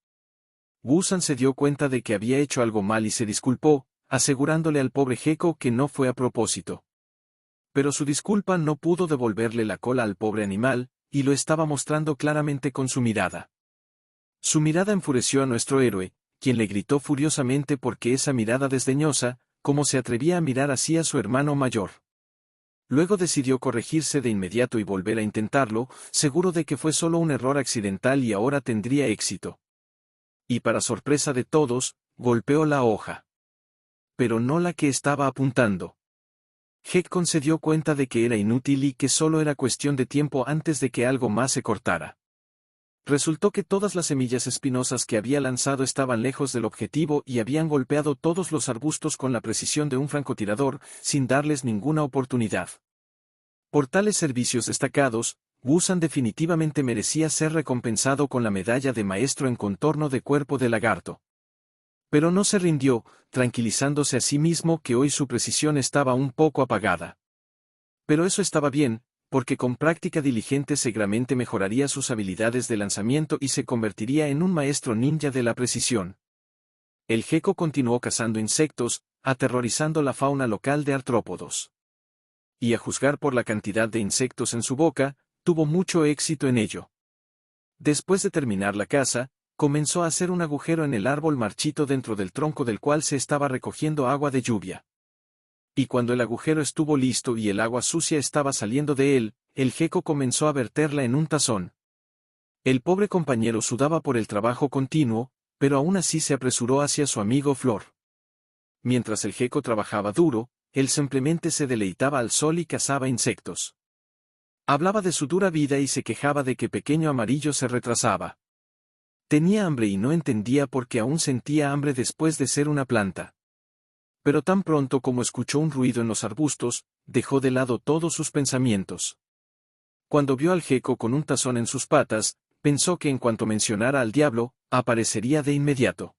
A: Wu San se dio cuenta de que había hecho algo mal y se disculpó, asegurándole al pobre gecko que no fue a propósito. Pero su disculpa no pudo devolverle la cola al pobre animal, y lo estaba mostrando claramente con su mirada. Su mirada enfureció a nuestro héroe, quien le gritó furiosamente porque esa mirada desdeñosa, como se atrevía a mirar así a su hermano mayor. Luego decidió corregirse de inmediato y volver a intentarlo, seguro de que fue solo un error accidental y ahora tendría éxito. Y para sorpresa de todos, golpeó la hoja. Pero no la que estaba apuntando. Gekon se dio cuenta de que era inútil y que solo era cuestión de tiempo antes de que algo más se cortara. Resultó que todas las semillas espinosas que había lanzado estaban lejos del objetivo y habían golpeado todos los arbustos con la precisión de un francotirador, sin darles ninguna oportunidad. Por tales servicios destacados, Wu San definitivamente merecía ser recompensado con la medalla de maestro en contorno de cuerpo de lagarto. Pero no se rindió, tranquilizándose a sí mismo que hoy su precisión estaba un poco apagada. Pero eso estaba bien, porque con práctica diligente seguramente mejoraría sus habilidades de lanzamiento y se convertiría en un maestro ninja de la precisión. El gecko continuó cazando insectos, aterrorizando la fauna local de artrópodos. Y a juzgar por la cantidad de insectos en su boca, tuvo mucho éxito en ello. Después de terminar la caza, comenzó a hacer un agujero en el árbol marchito dentro del tronco del cual se estaba recogiendo agua de lluvia. Y cuando el agujero estuvo listo y el agua sucia estaba saliendo de él, el gecko comenzó a verterla en un tazón. El pobre compañero sudaba por el trabajo continuo, pero aún así se apresuró hacia su amigo Flor. Mientras el gecko trabajaba duro, él simplemente se deleitaba al sol y cazaba insectos. Hablaba de su dura vida y se quejaba de que Pequeño Amarillo se retrasaba. Tenía hambre y no entendía por qué aún sentía hambre después de ser una planta. Pero tan pronto como escuchó un ruido en los arbustos, dejó de lado todos sus pensamientos. Cuando vio al gecko con un tazón en sus patas, pensó que en cuanto mencionara al diablo, aparecería de inmediato.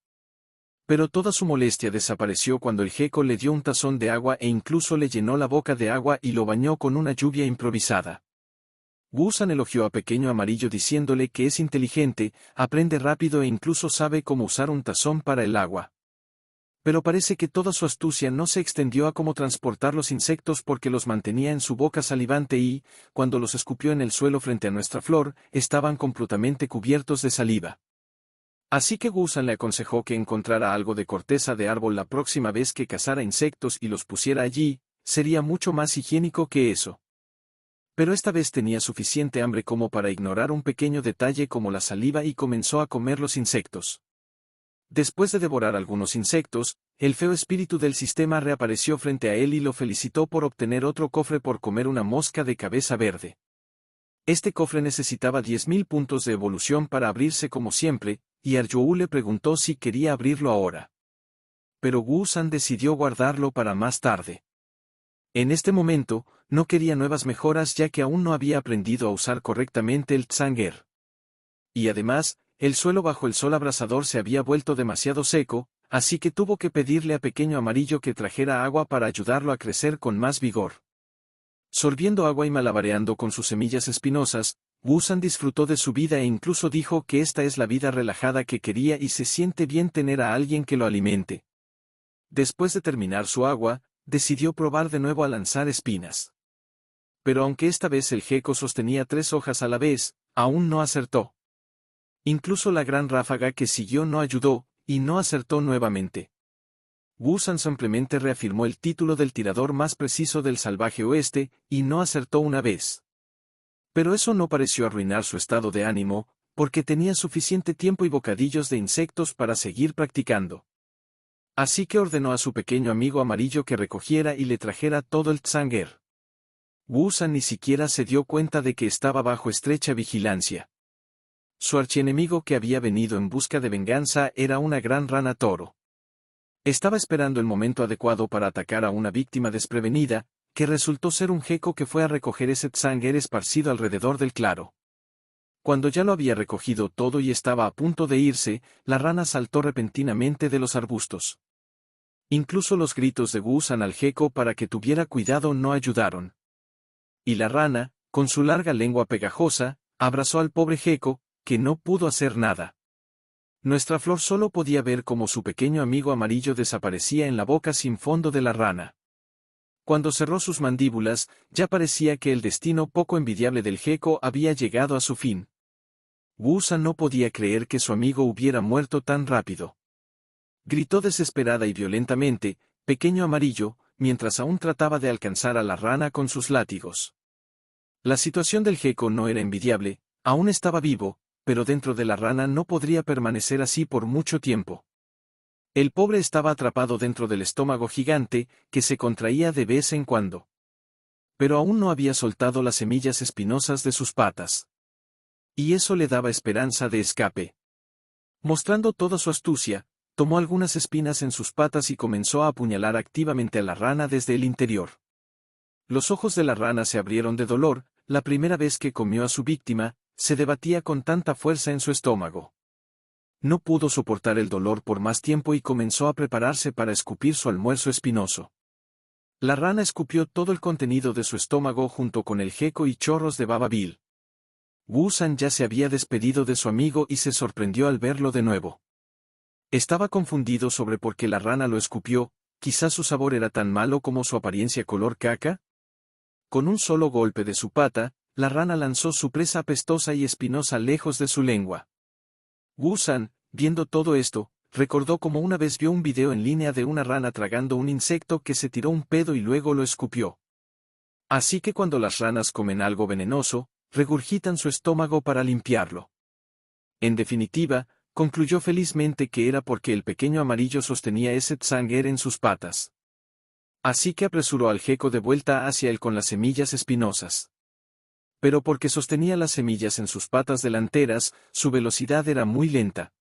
A: Pero toda su molestia desapareció cuando el gecko le dio un tazón de agua e incluso le llenó la boca de agua y lo bañó con una lluvia improvisada. Wu San elogió a Pequeño Amarillo diciéndole que es inteligente, aprende rápido e incluso sabe cómo usar un tazón para el agua. Pero parece que toda su astucia no se extendió a cómo transportar los insectos porque los mantenía en su boca salivante y, cuando los escupió en el suelo frente a nuestra flor, estaban completamente cubiertos de saliva. Así que Gusan le aconsejó que encontrara algo de corteza de árbol la próxima vez que cazara insectos y los pusiera allí, sería mucho más higiénico que eso. Pero esta vez tenía suficiente hambre como para ignorar un pequeño detalle como la saliva y comenzó a comer los insectos. Después de devorar algunos insectos, el feo espíritu del sistema reapareció frente a él y lo felicitó por obtener otro cofre por comer una mosca de cabeza verde. Este cofre necesitaba 10.000 puntos de evolución para abrirse como siempre, y Arjou le preguntó si quería abrirlo ahora. Pero Wu-san decidió guardarlo para más tarde. En este momento, no quería nuevas mejoras ya que aún no había aprendido a usar correctamente el Tsanger. Y además, el suelo bajo el sol abrasador se había vuelto demasiado seco, así que tuvo que pedirle a Pequeño Amarillo que trajera agua para ayudarlo a crecer con más vigor. Sorbiendo agua y malabareando con sus semillas espinosas, Wu-san disfrutó de su vida e incluso dijo que esta es la vida relajada que quería y se siente bien tener a alguien que lo alimente. Después de terminar su agua, decidió probar de nuevo a lanzar espinas. Pero aunque esta vez el gecko sostenía 3 hojas a la vez, aún no acertó. Incluso la gran ráfaga que siguió no ayudó, y no acertó nuevamente. Wu-san simplemente reafirmó el título del tirador más preciso del salvaje oeste, y no acertó una vez. Pero eso no pareció arruinar su estado de ánimo, porque tenía suficiente tiempo y bocadillos de insectos para seguir practicando. Así que ordenó a su pequeño amigo amarillo que recogiera y le trajera todo el Tsanger. Wu-san ni siquiera se dio cuenta de que estaba bajo estrecha vigilancia. Su archienemigo que había venido en busca de venganza era una gran rana toro. Estaba esperando el momento adecuado para atacar a una víctima desprevenida, que resultó ser un gecko que fue a recoger ese Tsanger esparcido alrededor del claro. Cuando ya lo había recogido todo y estaba a punto de irse, la rana saltó repentinamente de los arbustos. Incluso los gritos de Wu-san al gecko para que tuviera cuidado no ayudaron. Y la rana, con su larga lengua pegajosa, abrazó al pobre gecko, que no pudo hacer nada. Nuestra flor solo podía ver cómo su pequeño amigo amarillo desaparecía en la boca sin fondo de la rana. Cuando cerró sus mandíbulas, ya parecía que el destino poco envidiable del gecko había llegado a su fin. Wu-san no podía creer que su amigo hubiera muerto tan rápido. Gritó desesperada y violentamente, pequeño amarillo, mientras aún trataba de alcanzar a la rana con sus látigos. La situación del gecko no era envidiable, aún estaba vivo, pero dentro de la rana no podría permanecer así por mucho tiempo. El pobre estaba atrapado dentro del estómago gigante, que se contraía de vez en cuando. Pero aún no había soltado las semillas espinosas de sus patas. Y eso le daba esperanza de escape. Mostrando toda su astucia, tomó algunas espinas en sus patas y comenzó a apuñalar activamente a la rana desde el interior. Los ojos de la rana se abrieron de dolor, la primera vez que comió a su víctima, se debatía con tanta fuerza en su estómago. No pudo soportar el dolor por más tiempo y comenzó a prepararse para escupir su almuerzo espinoso. La rana escupió todo el contenido de su estómago junto con el gecko y chorros de baba vil. Wu-san ya se había despedido de su amigo y se sorprendió al verlo de nuevo. Estaba confundido sobre por qué la rana lo escupió, quizás su sabor era tan malo como su apariencia color caca. Con un solo golpe de su pata, la rana lanzó su presa apestosa y espinosa lejos de su lengua. Wu-san, viendo todo esto, recordó como una vez vio un video en línea de una rana tragando un insecto que se tiró un pedo y luego lo escupió. Así que cuando las ranas comen algo venenoso, regurgitan su estómago para limpiarlo. En definitiva, concluyó felizmente que era porque el pequeño amarillo sostenía ese Tsanger en sus patas. Así que apresuró al gecko de vuelta hacia él con las semillas espinosas. Pero porque sostenía las semillas en sus patas delanteras, su velocidad era muy lenta.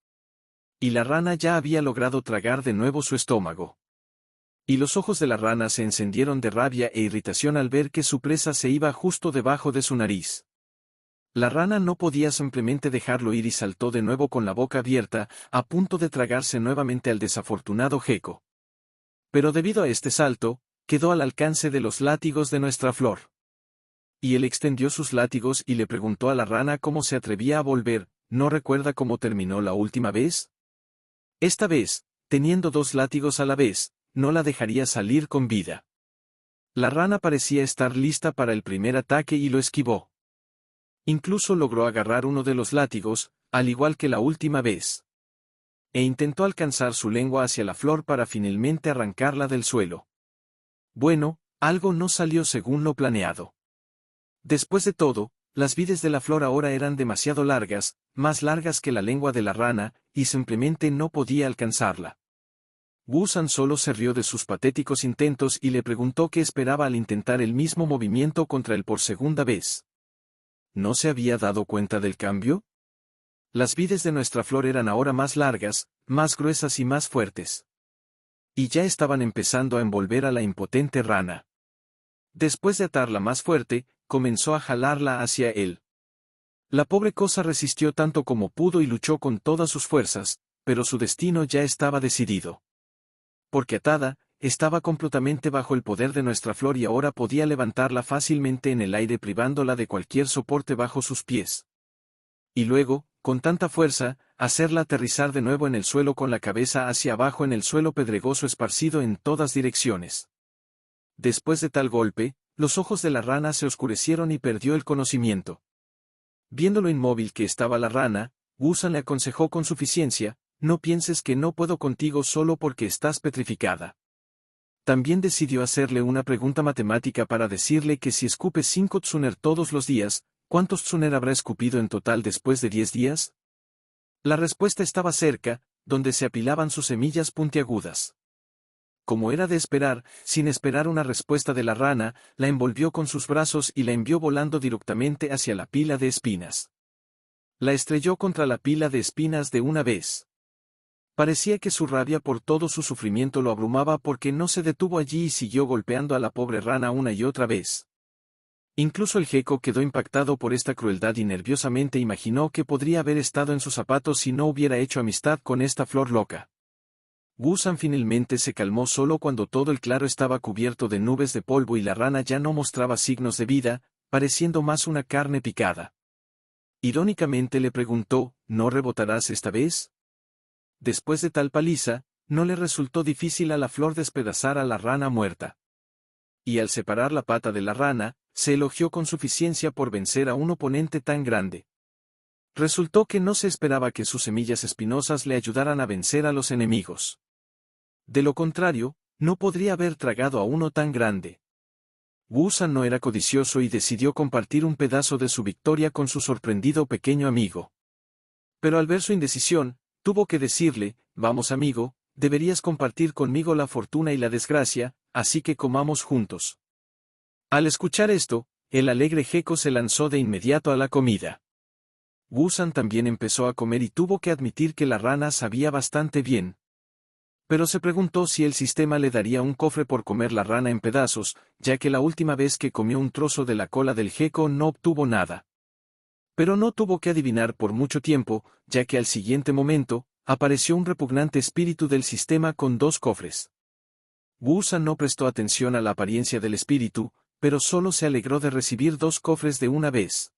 A: Y la rana ya había logrado tragar de nuevo su estómago. Y los ojos de la rana se encendieron de rabia e irritación al ver que su presa se iba justo debajo de su nariz. La rana no podía simplemente dejarlo ir y saltó de nuevo con la boca abierta, a punto de tragarse nuevamente al desafortunado gecko. Pero debido a este salto, quedó al alcance de los látigos de nuestra flor. Y él extendió sus látigos y le preguntó a la rana cómo se atrevía a volver. ¿No recuerda cómo terminó la última vez? Esta vez, teniendo 2 látigos a la vez, no la dejaría salir con vida. La rana parecía estar lista para el primer ataque y lo esquivó. Incluso logró agarrar uno de los látigos, al igual que la última vez. E intentó alcanzar su lengua hacia la flor para finalmente arrancarla del suelo. Bueno, algo no salió según lo planeado. Después de todo, las vides de la flor ahora eran demasiado largas, más largas que la lengua de la rana, y simplemente no podía alcanzarla. Wu-san solo se rió de sus patéticos intentos y le preguntó qué esperaba al intentar el mismo movimiento contra él por segunda vez. ¿No se había dado cuenta del cambio? Las vides de nuestra flor eran ahora más largas, más gruesas y más fuertes. Y ya estaban empezando a envolver a la impotente rana. Después de atarla más fuerte, comenzó a jalarla hacia él. La pobre cosa resistió tanto como pudo y luchó con todas sus fuerzas, pero su destino ya estaba decidido. Porque atada, estaba completamente bajo el poder de nuestra flor y ahora podía levantarla fácilmente en el aire privándola de cualquier soporte bajo sus pies. Y luego, con tanta fuerza, hacerla aterrizar de nuevo en el suelo con la cabeza hacia abajo en el suelo pedregoso esparcido en todas direcciones. Después de tal golpe, los ojos de la rana se oscurecieron y perdió el conocimiento. Viendo lo inmóvil que estaba la rana, Wu-san le aconsejó con suficiencia: no pienses que no puedo contigo solo porque estás petrificada. También decidió hacerle una pregunta matemática para decirle que si escupe 5 tsuner todos los días, ¿cuántos tsuner habrá escupido en total después de 10 días? La respuesta estaba cerca, donde se apilaban sus semillas puntiagudas. Como era de esperar, sin esperar una respuesta de la rana, la envolvió con sus brazos y la envió volando directamente hacia la pila de espinas. La estrelló contra la pila de espinas de una vez. Parecía que su rabia por todo su sufrimiento lo abrumaba porque no se detuvo allí y siguió golpeando a la pobre rana una y otra vez. Incluso el gecko quedó impactado por esta crueldad y nerviosamente imaginó que podría haber estado en sus zapatos si no hubiera hecho amistad con esta flor loca. Wu-san finalmente se calmó solo cuando todo el claro estaba cubierto de nubes de polvo y la rana ya no mostraba signos de vida, pareciendo más una carne picada. Irónicamente le preguntó: ¿no rebotarás esta vez? Después de tal paliza, no le resultó difícil a la flor despedazar a la rana muerta. Y al separar la pata de la rana, se elogió con suficiencia por vencer a un oponente tan grande. Resultó que no se esperaba que sus semillas espinosas le ayudaran a vencer a los enemigos. De lo contrario, no podría haber tragado a uno tan grande. Wu-san no era codicioso y decidió compartir un pedazo de su victoria con su sorprendido pequeño amigo. Pero al ver su indecisión, tuvo que decirle: vamos amigo, deberías compartir conmigo la fortuna y la desgracia, así que comamos juntos. Al escuchar esto, el alegre gecko se lanzó de inmediato a la comida. Wu-san también empezó a comer y tuvo que admitir que la rana sabía bastante bien. Pero se preguntó si el sistema le daría un cofre por comer la rana en pedazos, ya que la última vez que comió un trozo de la cola del gecko no obtuvo nada. Pero no tuvo que adivinar por mucho tiempo, ya que al siguiente momento, apareció un repugnante espíritu del sistema con 2 cofres. Wu-san no prestó atención a la apariencia del espíritu, pero solo se alegró de recibir 2 cofres de una vez.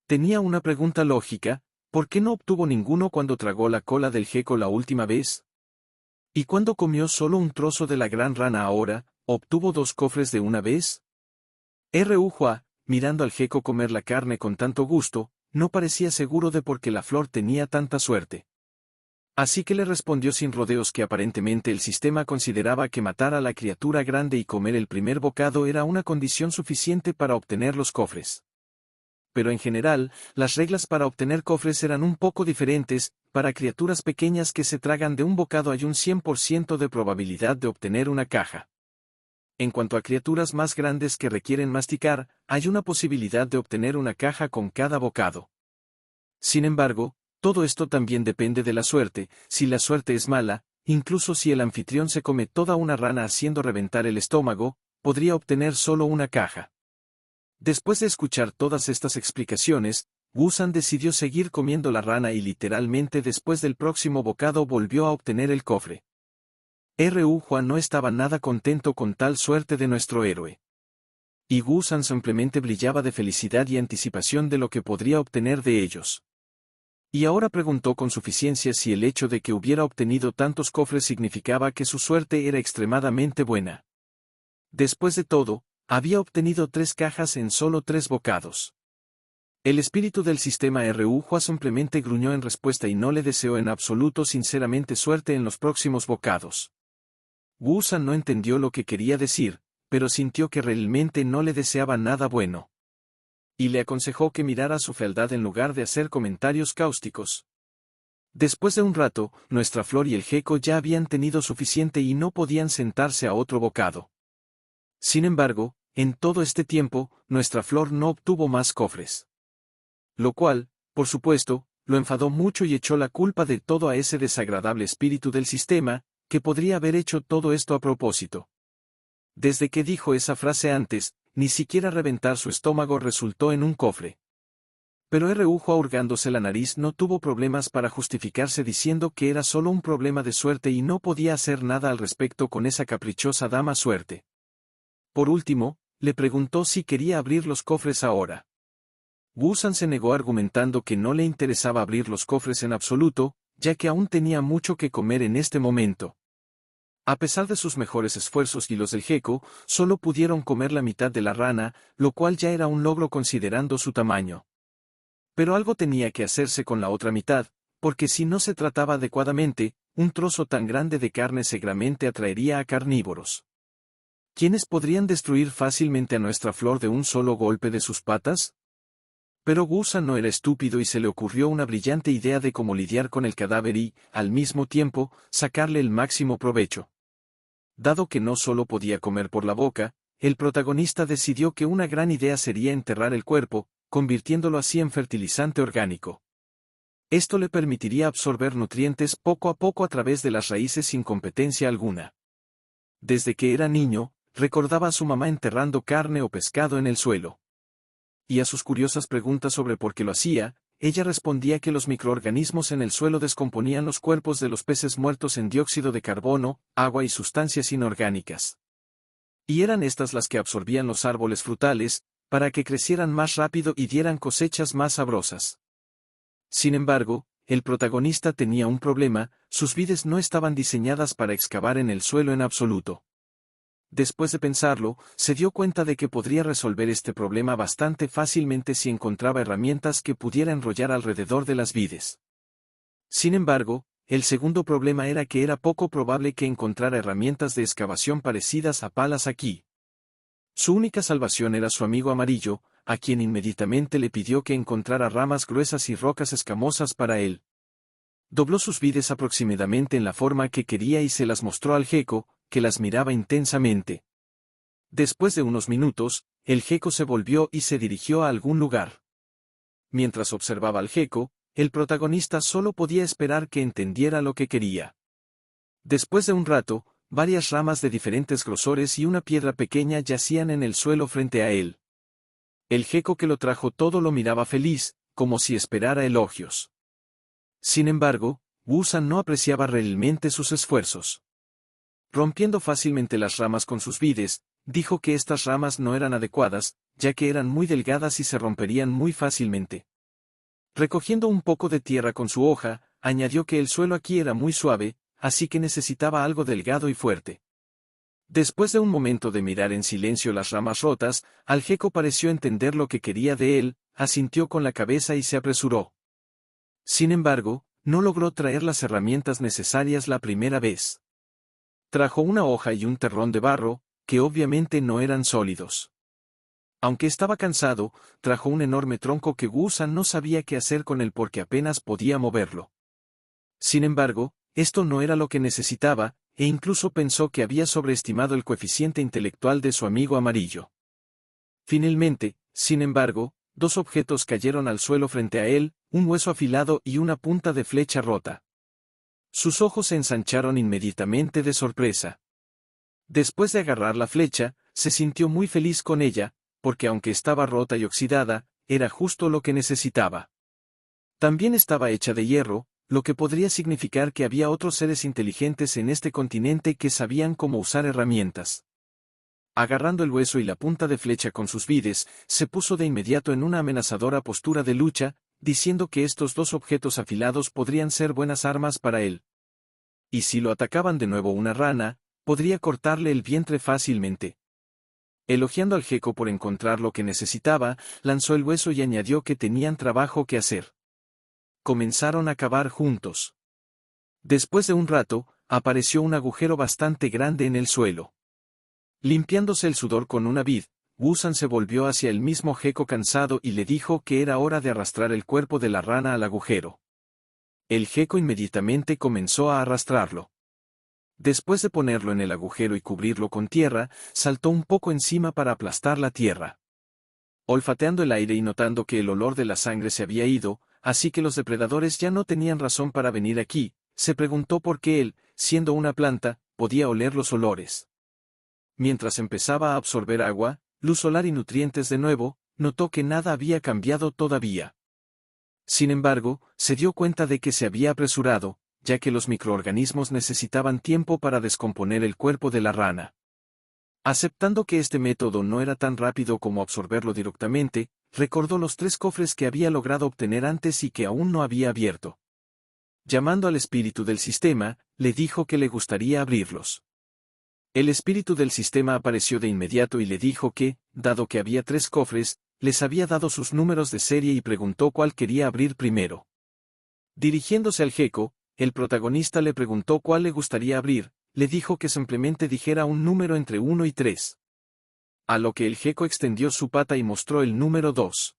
A: Tenía una pregunta lógica: ¿por qué no obtuvo ninguno cuando tragó la cola del gecko la última vez? ¿Y cuando comió solo un trozo de la gran rana ahora, obtuvo 2 cofres de una vez? Hua, mirando al gecko comer la carne con tanto gusto, no parecía seguro de por qué la flor tenía tanta suerte. Así que le respondió sin rodeos que aparentemente el sistema consideraba que matar a la criatura grande y comer el primer bocado era una condición suficiente para obtener los cofres. Pero en general, las reglas para obtener cofres eran un poco diferentes. Para criaturas pequeñas que se tragan de un bocado hay un 100% de probabilidad de obtener una caja. En cuanto a criaturas más grandes que requieren masticar, hay una posibilidad de obtener una caja con cada bocado. Sin embargo, todo esto también depende de la suerte. Si la suerte es mala, incluso si el anfitrión se come toda una rana haciendo reventar el estómago, podría obtener solo una caja. Después de escuchar todas estas explicaciones, Wu-san decidió seguir comiendo la rana y literalmente después del próximo bocado volvió a obtener el cofre. Hua no estaba nada contento con tal suerte de nuestro héroe. Y Wu-san simplemente brillaba de felicidad y anticipación de lo que podría obtener de ellos. Y ahora preguntó con suficiencia si el hecho de que hubiera obtenido tantos cofres significaba que su suerte era extremadamente buena. Después de todo, había obtenido 3 cajas en solo 3 bocados. El espíritu del sistema Ru simplemente gruñó en respuesta y no le deseó en absoluto sinceramente suerte en los próximos bocados. Wu San no entendió lo que quería decir, pero sintió que realmente no le deseaba nada bueno. Y le aconsejó que mirara su fealdad en lugar de hacer comentarios cáusticos. Después de un rato, nuestra flor y el gecko ya habían tenido suficiente y no podían sentarse a otro bocado. Sin embargo, en todo este tiempo, nuestra flor no obtuvo más cofres. Lo cual, por supuesto, lo enfadó mucho y echó la culpa de todo a ese desagradable espíritu del sistema, que podría haber hecho todo esto a propósito. Desde que dijo esa frase antes, ni siquiera reventar su estómago resultó en un cofre. Pero Ru, ahurgándose la nariz, no tuvo problemas para justificarse diciendo que era solo un problema de suerte y no podía hacer nada al respecto con esa caprichosa dama suerte. Por último, le preguntó si quería abrir los cofres ahora. Wu San se negó argumentando que no le interesaba abrir los cofres en absoluto, ya que aún tenía mucho que comer en este momento. A pesar de sus mejores esfuerzos y los del gecko, solo pudieron comer la mitad de la rana, lo cual ya era un logro considerando su tamaño. Pero algo tenía que hacerse con la otra mitad, porque si no se trataba adecuadamente, un trozo tan grande de carne seguramente atraería a carnívoros. ¿Quiénes podrían destruir fácilmente a nuestra flor de un solo golpe de sus patas? Pero Wu San no era estúpido y se le ocurrió una brillante idea de cómo lidiar con el cadáver y, al mismo tiempo, sacarle el máximo provecho. Dado que no solo podía comer por la boca, el protagonista decidió que una gran idea sería enterrar el cuerpo, convirtiéndolo así en fertilizante orgánico. Esto le permitiría absorber nutrientes poco a poco a través de las raíces sin competencia alguna. Desde que era niño, recordaba a su mamá enterrando carne o pescado en el suelo. Y a sus curiosas preguntas sobre por qué lo hacía, ella respondía que los microorganismos en el suelo descomponían los cuerpos de los peces muertos en dióxido de carbono, agua y sustancias inorgánicas. Y eran estas las que absorbían los árboles frutales, para que crecieran más rápido y dieran cosechas más sabrosas. Sin embargo, el protagonista tenía un problema: sus vides no estaban diseñadas para excavar en el suelo en absoluto. Después de pensarlo, se dio cuenta de que podría resolver este problema bastante fácilmente si encontraba herramientas que pudiera enrollar alrededor de las vides. Sin embargo, el segundo problema era que era poco probable que encontrara herramientas de excavación parecidas a palas aquí. Su única salvación era su amigo amarillo, a quien inmediatamente le pidió que encontrara ramas gruesas y rocas escamosas para él. Dobló sus vides aproximadamente en la forma que quería y se las mostró al gecko, que las miraba intensamente. Después de unos minutos, el gecko se volvió y se dirigió a algún lugar. Mientras observaba al gecko, el protagonista solo podía esperar que entendiera lo que quería. Después de un rato, varias ramas de diferentes grosores y una piedra pequeña yacían en el suelo frente a él. El gecko que lo trajo todo lo miraba feliz, como si esperara elogios. Sin embargo, Wu San no apreciaba realmente sus esfuerzos. Rompiendo fácilmente las ramas con sus vides, dijo que estas ramas no eran adecuadas, ya que eran muy delgadas y se romperían muy fácilmente. Recogiendo un poco de tierra con su hoja, añadió que el suelo aquí era muy suave, así que necesitaba algo delgado y fuerte. Después de un momento de mirar en silencio las ramas rotas, al gecko pareció entender lo que quería de él, asintió con la cabeza y se apresuró. Sin embargo, no logró traer las herramientas necesarias la primera vez. Trajo una hoja y un terrón de barro, que obviamente no eran sólidos. Aunque estaba cansado, trajo un enorme tronco que Wu San no sabía qué hacer con él porque apenas podía moverlo. Sin embargo, esto no era lo que necesitaba, e incluso pensó que había sobreestimado el coeficiente intelectual de su amigo amarillo. Finalmente, sin embargo, 2 objetos cayeron al suelo frente a él, un hueso afilado y una punta de flecha rota. Sus ojos se ensancharon inmediatamente de sorpresa. Después de agarrar la flecha, se sintió muy feliz con ella, porque aunque estaba rota y oxidada, era justo lo que necesitaba. También estaba hecha de hierro, lo que podría significar que había otros seres inteligentes en este continente que sabían cómo usar herramientas. Agarrando el hueso y la punta de flecha con sus vides, se puso de inmediato en una amenazadora postura de lucha, diciendo que estos dos objetos afilados podrían ser buenas armas para él. Y si lo atacaban de nuevo una rana, podría cortarle el vientre fácilmente. Elogiando al gecko por encontrar lo que necesitaba, lanzó el hueso y añadió que tenían trabajo que hacer. Comenzaron a cavar juntos. Después de un rato, apareció un agujero bastante grande en el suelo. Limpiándose el sudor con una vid, Wusan se volvió hacia el mismo gecko cansado y le dijo que era hora de arrastrar el cuerpo de la rana al agujero. El gecko inmediatamente comenzó a arrastrarlo. Después de ponerlo en el agujero y cubrirlo con tierra, saltó un poco encima para aplastar la tierra. Olfateando el aire y notando que el olor de la sangre se había ido, así que los depredadores ya no tenían razón para venir aquí, se preguntó por qué él, siendo una planta, podía oler los olores. Mientras empezaba a absorber agua, luz solar y nutrientes de nuevo, notó que nada había cambiado todavía. Sin embargo, se dio cuenta de que se había apresurado, ya que los microorganismos necesitaban tiempo para descomponer el cuerpo de la rana. Aceptando que este método no era tan rápido como absorberlo directamente, recordó los 3 cofres que había logrado obtener antes y que aún no había abierto. Llamando al espíritu del sistema, le dijo que le gustaría abrirlos. El espíritu del sistema apareció de inmediato y le dijo que, dado que había 3 cofres, les había dado sus números de serie y preguntó cuál quería abrir primero. Dirigiéndose al gecko, el protagonista le preguntó cuál le gustaría abrir, le dijo que simplemente dijera un número entre 1 y 3. A lo que el gecko extendió su pata y mostró el número 2.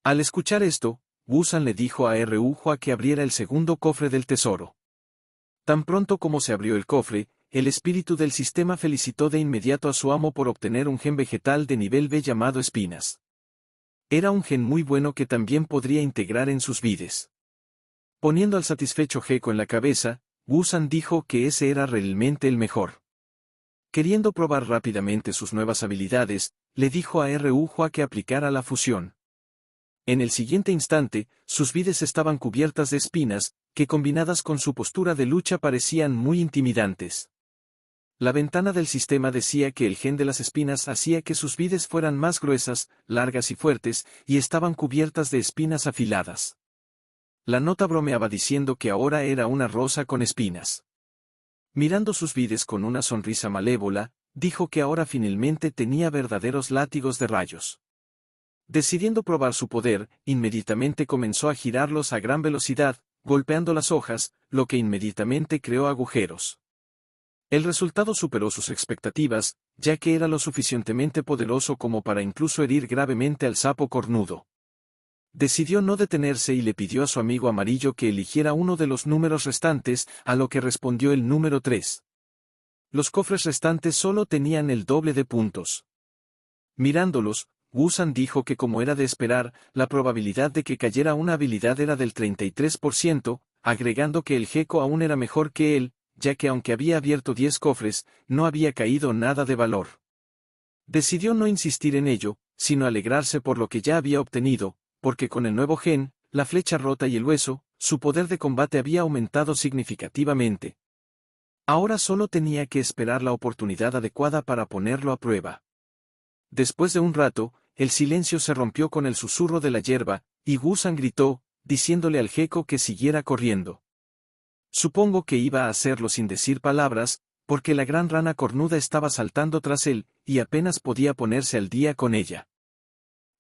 A: Al escuchar esto, Wusan le dijo a Ruhua que abriera el segundo cofre del tesoro. Tan pronto como se abrió el cofre, el espíritu del sistema felicitó de inmediato a su amo por obtener un gen vegetal de nivel B llamado espinas. Era un gen muy bueno que también podría integrar en sus vides. Poniendo al satisfecho gecko en la cabeza, Wusan dijo que ese era realmente el mejor. Queriendo probar rápidamente sus nuevas habilidades, le dijo a Ruhua que aplicara la fusión. En el siguiente instante, sus vides estaban cubiertas de espinas, que combinadas con su postura de lucha parecían muy intimidantes. La ventana del sistema decía que el gen de las espinas hacía que sus vides fueran más gruesas, largas y fuertes, y estaban cubiertas de espinas afiladas. La nota bromeaba diciendo que ahora era una rosa con espinas. Mirando sus vides con una sonrisa malévola, dijo que ahora finalmente tenía verdaderos látigos de rayos. Decidiendo probar su poder, inmediatamente comenzó a girarlos a gran velocidad, golpeando las hojas, lo que inmediatamente creó agujeros. El resultado superó sus expectativas, ya que era lo suficientemente poderoso como para incluso herir gravemente al sapo cornudo. Decidió no detenerse y le pidió a su amigo amarillo que eligiera uno de los números restantes, a lo que respondió el número 3. Los cofres restantes solo tenían el doble de puntos. Mirándolos, Wusan dijo que como era de esperar, la probabilidad de que cayera una habilidad era del 33%, agregando que el gecko aún era mejor que él, ya que aunque había abierto 10 cofres, no había caído nada de valor. Decidió no insistir en ello, sino alegrarse por lo que ya había obtenido, porque con el nuevo gen, la flecha rota y el hueso, su poder de combate había aumentado significativamente. Ahora solo tenía que esperar la oportunidad adecuada para ponerlo a prueba. Después de un rato, el silencio se rompió con el susurro de la hierba, y Wusan gritó, diciéndole al gecko que siguiera corriendo. Supongo que iba a hacerlo sin decir palabras, porque la gran rana cornuda estaba saltando tras él, y apenas podía ponerse al día con ella.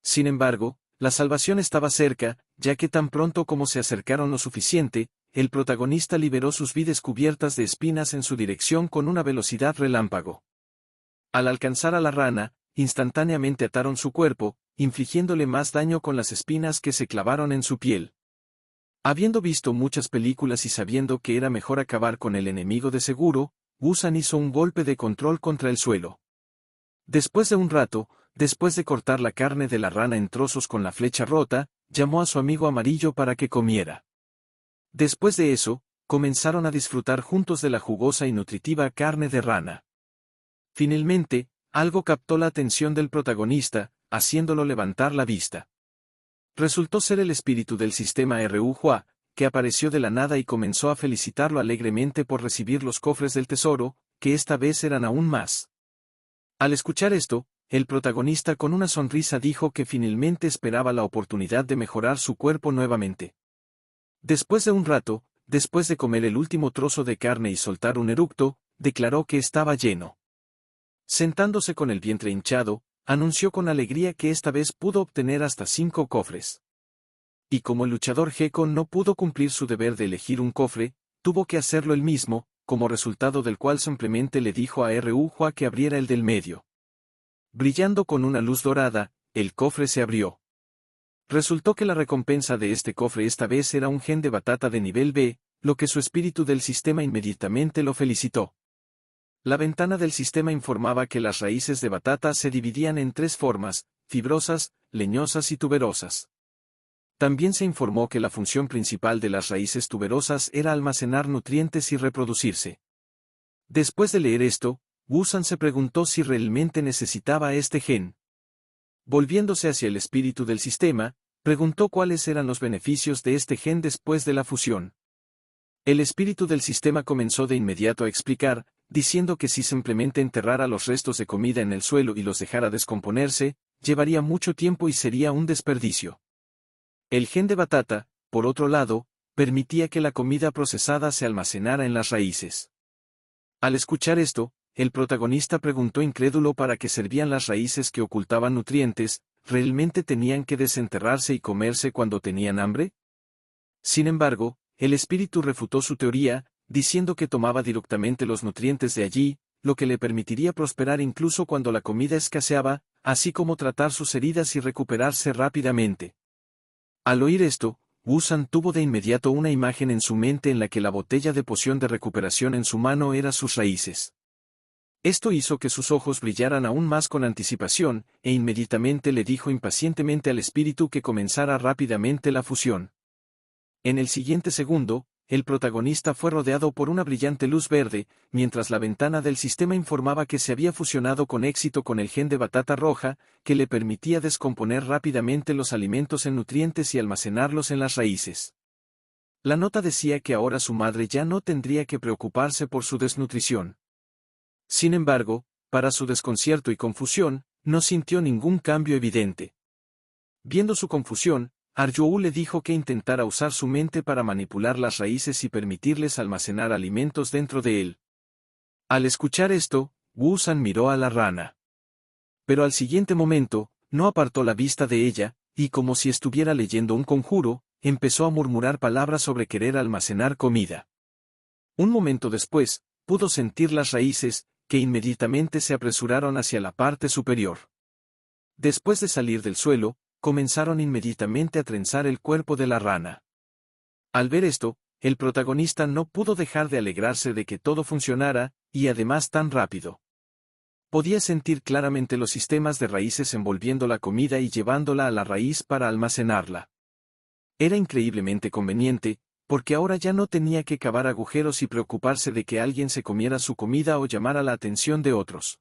A: Sin embargo, la salvación estaba cerca, ya que tan pronto como se acercaron lo suficiente, el protagonista liberó sus vides cubiertas de espinas en su dirección con una velocidad relámpago. Al alcanzar a la rana, instantáneamente ataron su cuerpo, infligiéndole más daño con las espinas que se clavaron en su piel. Habiendo visto muchas películas y sabiendo que era mejor acabar con el enemigo de seguro, Wusan hizo un golpe de control contra el suelo. Después de un rato, después de cortar la carne de la rana en trozos con la flecha rota, llamó a su amigo amarillo para que comiera. Después de eso, comenzaron a disfrutar juntos de la jugosa y nutritiva carne de rana. Finalmente, algo captó la atención del protagonista, haciéndolo levantar la vista. Resultó ser el espíritu del sistema Ruhua, que apareció de la nada y comenzó a felicitarlo alegremente por recibir los cofres del tesoro, que esta vez eran aún más. Al escuchar esto, el protagonista con una sonrisa dijo que finalmente esperaba la oportunidad de mejorar su cuerpo nuevamente. Después de un rato, después de comer el último trozo de carne y soltar un eructo, declaró que estaba lleno. Sentándose con el vientre hinchado, anunció con alegría que esta vez pudo obtener hasta 5 cofres. Y como el luchador Gekko no pudo cumplir su deber de elegir un cofre, tuvo que hacerlo él mismo, como resultado del cual simplemente le dijo a Hua que abriera el del medio. Brillando con una luz dorada, el cofre se abrió. Resultó que la recompensa de este cofre esta vez era un gen de batata de nivel B, lo que su espíritu del sistema inmediatamente lo felicitó. La ventana del sistema informaba que las raíces de batata se dividían en 3 formas: fibrosas, leñosas y tuberosas. También se informó que la función principal de las raíces tuberosas era almacenar nutrientes y reproducirse. Después de leer esto, Wu-san se preguntó si realmente necesitaba este gen. Volviéndose hacia el espíritu del sistema, preguntó cuáles eran los beneficios de este gen después de la fusión. El espíritu del sistema comenzó de inmediato a explicar, diciendo que si simplemente enterrara los restos de comida en el suelo y los dejara descomponerse, llevaría mucho tiempo y sería un desperdicio. El gen de batata, por otro lado, permitía que la comida procesada se almacenara en las raíces. Al escuchar esto, el protagonista preguntó incrédulo para qué servían las raíces que ocultaban nutrientes. ¿Realmente tenían que desenterrarse y comerse cuando tenían hambre? Sin embargo, el espíritu refutó su teoría, diciendo que tomaba directamente los nutrientes de allí, lo que le permitiría prosperar incluso cuando la comida escaseaba, así como tratar sus heridas y recuperarse rápidamente. Al oír esto, Wu-san tuvo de inmediato una imagen en su mente en la que la botella de poción de recuperación en su mano era sus raíces. Esto hizo que sus ojos brillaran aún más con anticipación, e inmediatamente le dijo impacientemente al espíritu que comenzara rápidamente la fusión. En el siguiente segundo, el protagonista fue rodeado por una brillante luz verde, mientras la ventana del sistema informaba que se había fusionado con éxito con el gen de batata roja, que le permitía descomponer rápidamente los alimentos en nutrientes y almacenarlos en las raíces. La nota decía que ahora su madre ya no tendría que preocuparse por su desnutrición. Sin embargo, para su desconcierto y confusión, no sintió ningún cambio evidente. Viendo su confusión, Arjou le dijo que intentara usar su mente para manipular las raíces y permitirles almacenar alimentos dentro de él. Al escuchar esto, Wu-san miró a la rana. Pero al siguiente momento, no apartó la vista de ella, y como si estuviera leyendo un conjuro, empezó a murmurar palabras sobre querer almacenar comida. Un momento después, pudo sentir las raíces, que inmediatamente se apresuraron hacia la parte superior. Después de salir del suelo, comenzaron inmediatamente a trenzar el cuerpo de la rana. Al ver esto, el protagonista no pudo dejar de alegrarse de que todo funcionara, y además tan rápido. Podía sentir claramente los sistemas de raíces envolviendo la comida y llevándola a la raíz para almacenarla. Era increíblemente conveniente, porque ahora ya no tenía que cavar agujeros y preocuparse de que alguien se comiera su comida o llamara la atención de otros.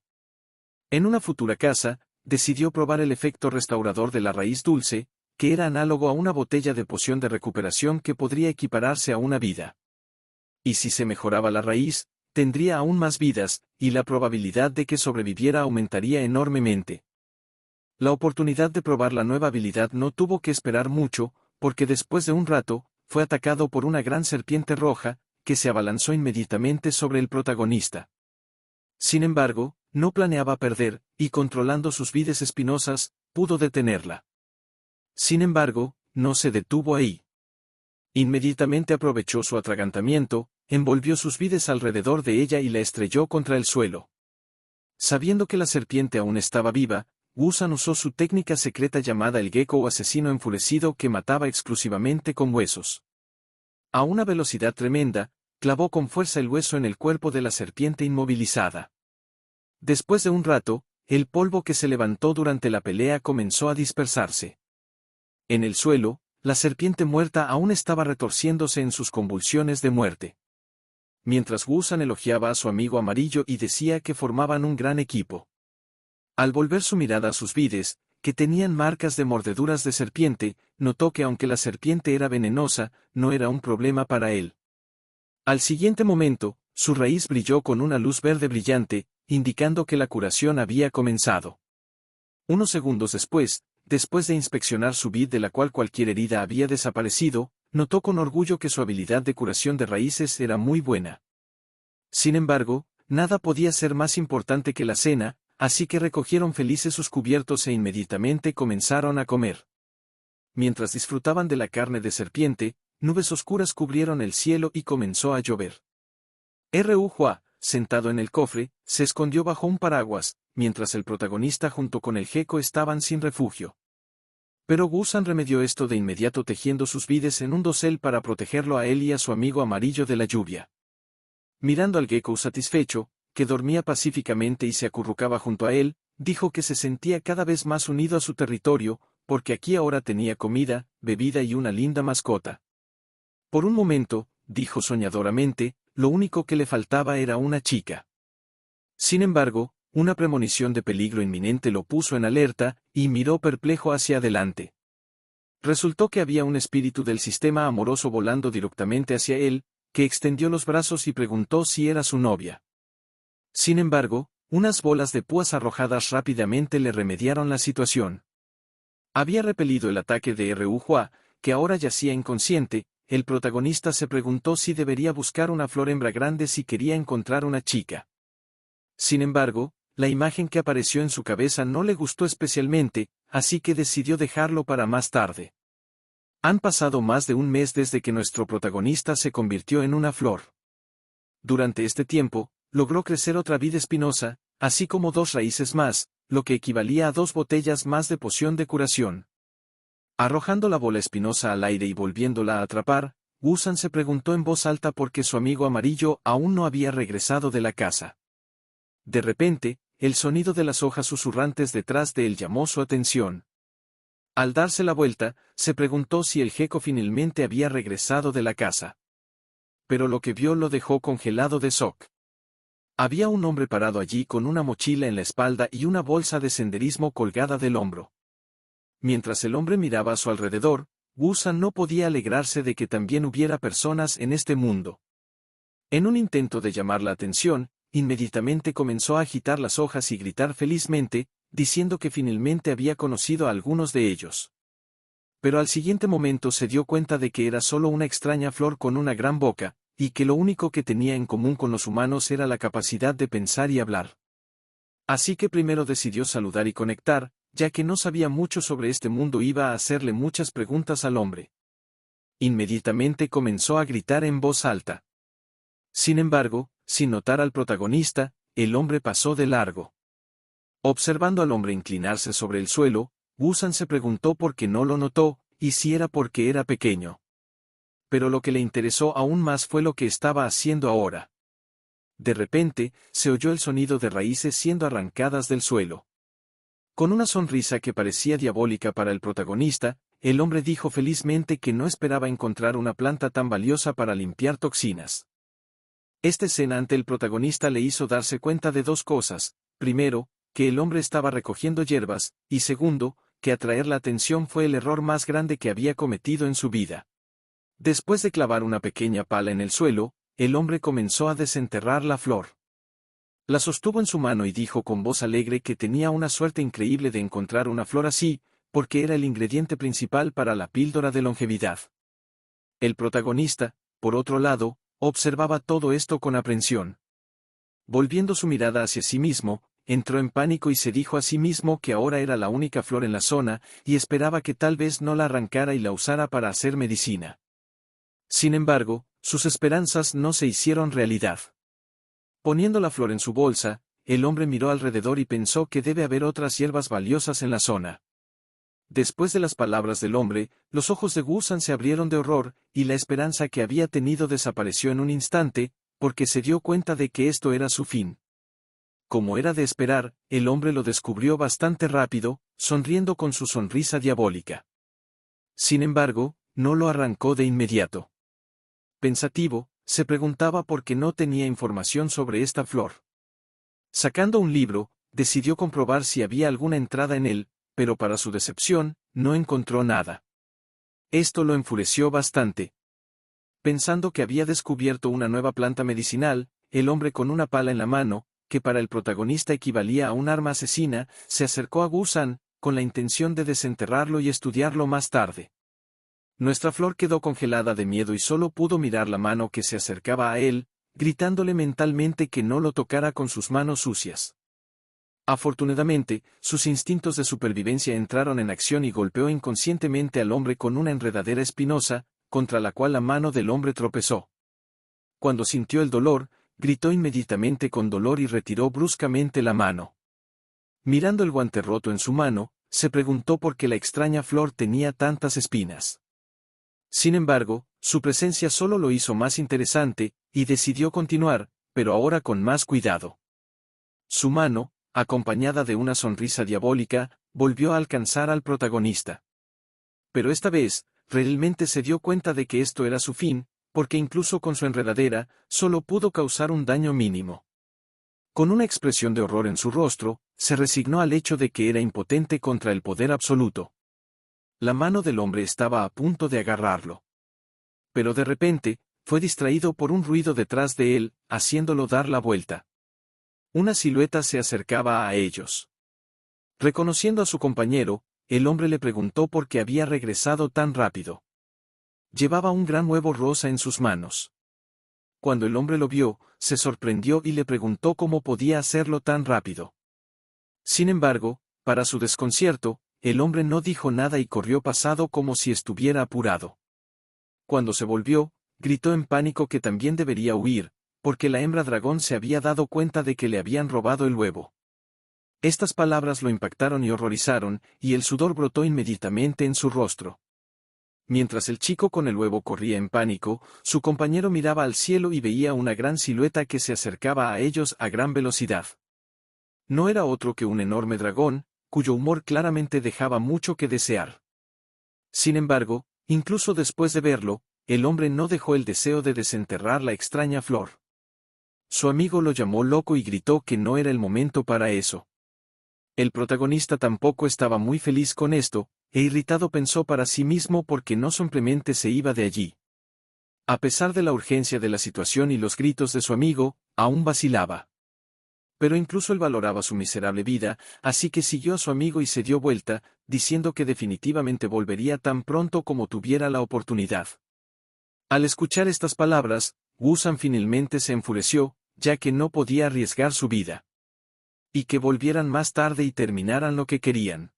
A: En una futura casa, decidió probar el efecto restaurador de la raíz dulce, que era análogo a una botella de poción de recuperación que podría equipararse a una vida. Y si se mejoraba la raíz, tendría aún más vidas, y la probabilidad de que sobreviviera aumentaría enormemente. La oportunidad de probar la nueva habilidad no tuvo que esperar mucho, porque después de un rato, fue atacado por una gran serpiente roja, que se abalanzó inmediatamente sobre el protagonista. Sin embargo, no planeaba perder, y controlando sus vides espinosas, pudo detenerla. Sin embargo, no se detuvo ahí. Inmediatamente aprovechó su atragantamiento, envolvió sus vides alrededor de ella y la estrelló contra el suelo. Sabiendo que la serpiente aún estaba viva, Wu-san usó su técnica secreta llamada el gecko o asesino enfurecido que mataba exclusivamente con huesos. A una velocidad tremenda, clavó con fuerza el hueso en el cuerpo de la serpiente inmovilizada. Después de un rato, el polvo que se levantó durante la pelea comenzó a dispersarse. En el suelo, la serpiente muerta aún estaba retorciéndose en sus convulsiones de muerte. Mientras Wu-san elogiaba a su amigo amarillo y decía que formaban un gran equipo. Al volver su mirada a sus vides, que tenían marcas de mordeduras de serpiente, notó que aunque la serpiente era venenosa, no era un problema para él. Al siguiente momento, su raíz brilló con una luz verde brillante, indicando que la curación había comenzado. Unos segundos después de inspeccionar su vid de la cual cualquier herida había desaparecido, notó con orgullo que su habilidad de curación de raíces era muy buena. Sin embargo, nada podía ser más importante que la cena, así que recogieron felices sus cubiertos e inmediatamente comenzaron a comer. Mientras disfrutaban de la carne de serpiente, nubes oscuras cubrieron el cielo y comenzó a llover. Hua, sentado en el cofre, se escondió bajo un paraguas, mientras el protagonista junto con el gecko estaban sin refugio. Pero Gusan remedió esto de inmediato tejiendo sus vides en un dosel para protegerlo a él y a su amigo amarillo de la lluvia. Mirando al gecko satisfecho, que dormía pacíficamente y se acurrucaba junto a él, dijo que se sentía cada vez más unido a su territorio, porque aquí ahora tenía comida, bebida y una linda mascota. Por un momento, dijo soñadoramente, lo único que le faltaba era una chica. Sin embargo, una premonición de peligro inminente lo puso en alerta, y miró perplejo hacia adelante. Resultó que había un espíritu del sistema amoroso volando directamente hacia él, que extendió los brazos y preguntó si era su novia. Sin embargo, unas bolas de púas arrojadas rápidamente le remediaron la situación. Había repelido el ataque de Hua, que ahora yacía inconsciente. El protagonista se preguntó si debería buscar una flor hembra grande si quería encontrar una chica. Sin embargo, la imagen que apareció en su cabeza no le gustó especialmente, así que decidió dejarlo para más tarde. Han pasado más de un mes desde que nuestro protagonista se convirtió en una flor. Durante este tiempo, logró crecer otra vid espinosa, así como 2 raíces más, lo que equivalía a 2 botellas más de poción de curación. Arrojando la bola espinosa al aire y volviéndola a atrapar, Gusan se preguntó en voz alta por qué su amigo amarillo aún no había regresado de la casa. De repente, el sonido de las hojas susurrantes detrás de él llamó su atención. Al darse la vuelta, se preguntó si el gecko finalmente había regresado de la casa. Pero lo que vio lo dejó congelado de shock. Había un hombre parado allí con una mochila en la espalda y una bolsa de senderismo colgada del hombro. Mientras el hombre miraba a su alrededor, Gusan no podía alegrarse de que también hubiera personas en este mundo. En un intento de llamar la atención, inmediatamente comenzó a agitar las hojas y gritar felizmente, diciendo que finalmente había conocido a algunos de ellos. Pero al siguiente momento se dio cuenta de que era solo una extraña flor con una gran boca, y que lo único que tenía en común con los humanos era la capacidad de pensar y hablar. Así que primero decidió saludar y conectar, ya que no sabía mucho sobre este mundo iba a hacerle muchas preguntas al hombre. Inmediatamente comenzó a gritar en voz alta. Sin embargo, sin notar al protagonista, el hombre pasó de largo. Observando al hombre inclinarse sobre el suelo, Gusan se preguntó por qué no lo notó, y si era porque era pequeño. Pero lo que le interesó aún más fue lo que estaba haciendo ahora. De repente, se oyó el sonido de raíces siendo arrancadas del suelo. Con una sonrisa que parecía diabólica para el protagonista, el hombre dijo felizmente que no esperaba encontrar una planta tan valiosa para limpiar toxinas. Esta escena ante el protagonista le hizo darse cuenta de 2 cosas: primero, que el hombre estaba recogiendo hierbas, y segundo, que atraer la atención fue el error más grande que había cometido en su vida. Después de clavar una pequeña pala en el suelo, el hombre comenzó a desenterrar la flor. La sostuvo en su mano y dijo con voz alegre que tenía una suerte increíble de encontrar una flor así, porque era el ingrediente principal para la píldora de longevidad. El protagonista, por otro lado, observaba todo esto con aprensión. Volviendo su mirada hacia sí mismo, entró en pánico y se dijo a sí mismo que ahora era la única flor en la zona, y esperaba que tal vez no la arrancara y la usara para hacer medicina. Sin embargo, sus esperanzas no se hicieron realidad. Poniendo la flor en su bolsa, el hombre miró alrededor y pensó que debe haber otras hierbas valiosas en la zona. Después de las palabras del hombre, los ojos de Gusan se abrieron de horror, y la esperanza que había tenido desapareció en un instante, porque se dio cuenta de que esto era su fin. Como era de esperar, el hombre lo descubrió bastante rápido, sonriendo con su sonrisa diabólica. Sin embargo, no lo arrancó de inmediato. Pensativo, se preguntaba por qué no tenía información sobre esta flor. Sacando un libro, decidió comprobar si había alguna entrada en él, pero para su decepción, no encontró nada. Esto lo enfureció bastante. Pensando que había descubierto una nueva planta medicinal, el hombre con una pala en la mano, que para el protagonista equivalía a un arma asesina, se acercó a Gusan, con la intención de desenterrarlo y estudiarlo más tarde. Nuestra flor quedó congelada de miedo y solo pudo mirar la mano que se acercaba a él, gritándole mentalmente que no lo tocara con sus manos sucias. Afortunadamente, sus instintos de supervivencia entraron en acción y golpeó inconscientemente al hombre con una enredadera espinosa, contra la cual la mano del hombre tropezó. Cuando sintió el dolor, gritó inmediatamente con dolor y retiró bruscamente la mano. Mirando el guante roto en su mano, se preguntó por qué la extraña flor tenía tantas espinas. Sin embargo, su presencia solo lo hizo más interesante, y decidió continuar, pero ahora con más cuidado. Su mano, acompañada de una sonrisa diabólica, volvió a alcanzar al protagonista. Pero esta vez, realmente se dio cuenta de que esto era su fin, porque incluso con su enredadera, solo pudo causar un daño mínimo. Con una expresión de horror en su rostro, se resignó al hecho de que era impotente contra el poder absoluto. La mano del hombre estaba a punto de agarrarlo. Pero de repente, fue distraído por un ruido detrás de él, haciéndolo dar la vuelta. Una silueta se acercaba a ellos. Reconociendo a su compañero, el hombre le preguntó por qué había regresado tan rápido. Llevaba un gran huevo rosa en sus manos. Cuando el hombre lo vio, se sorprendió y le preguntó cómo podía hacerlo tan rápido. Sin embargo, para su desconcierto, el hombre no dijo nada y corrió pasado como si estuviera apurado. Cuando se volvió, gritó en pánico que también debería huir, porque la hembra dragón se había dado cuenta de que le habían robado el huevo. Estas palabras lo impactaron y horrorizaron, y el sudor brotó inmediatamente en su rostro. Mientras el chico con el huevo corría en pánico, su compañero miraba al cielo y veía una gran silueta que se acercaba a ellos a gran velocidad. No era otro que un enorme dragón, cuyo humor claramente dejaba mucho que desear. Sin embargo, incluso después de verlo, el hombre no dejó el deseo de desenterrar la extraña flor. Su amigo lo llamó loco y gritó que no era el momento para eso. El protagonista tampoco estaba muy feliz con esto, e irritado pensó para sí mismo por qué no simplemente se iba de allí. A pesar de la urgencia de la situación y los gritos de su amigo, aún vacilaba. Pero incluso él valoraba su miserable vida, así que siguió a su amigo y se dio vuelta, diciendo que definitivamente volvería tan pronto como tuviera la oportunidad. Al escuchar estas palabras, Wusan finalmente se enfureció, ya que no podía arriesgar su vida. Y que volvieran más tarde y terminaran lo que querían.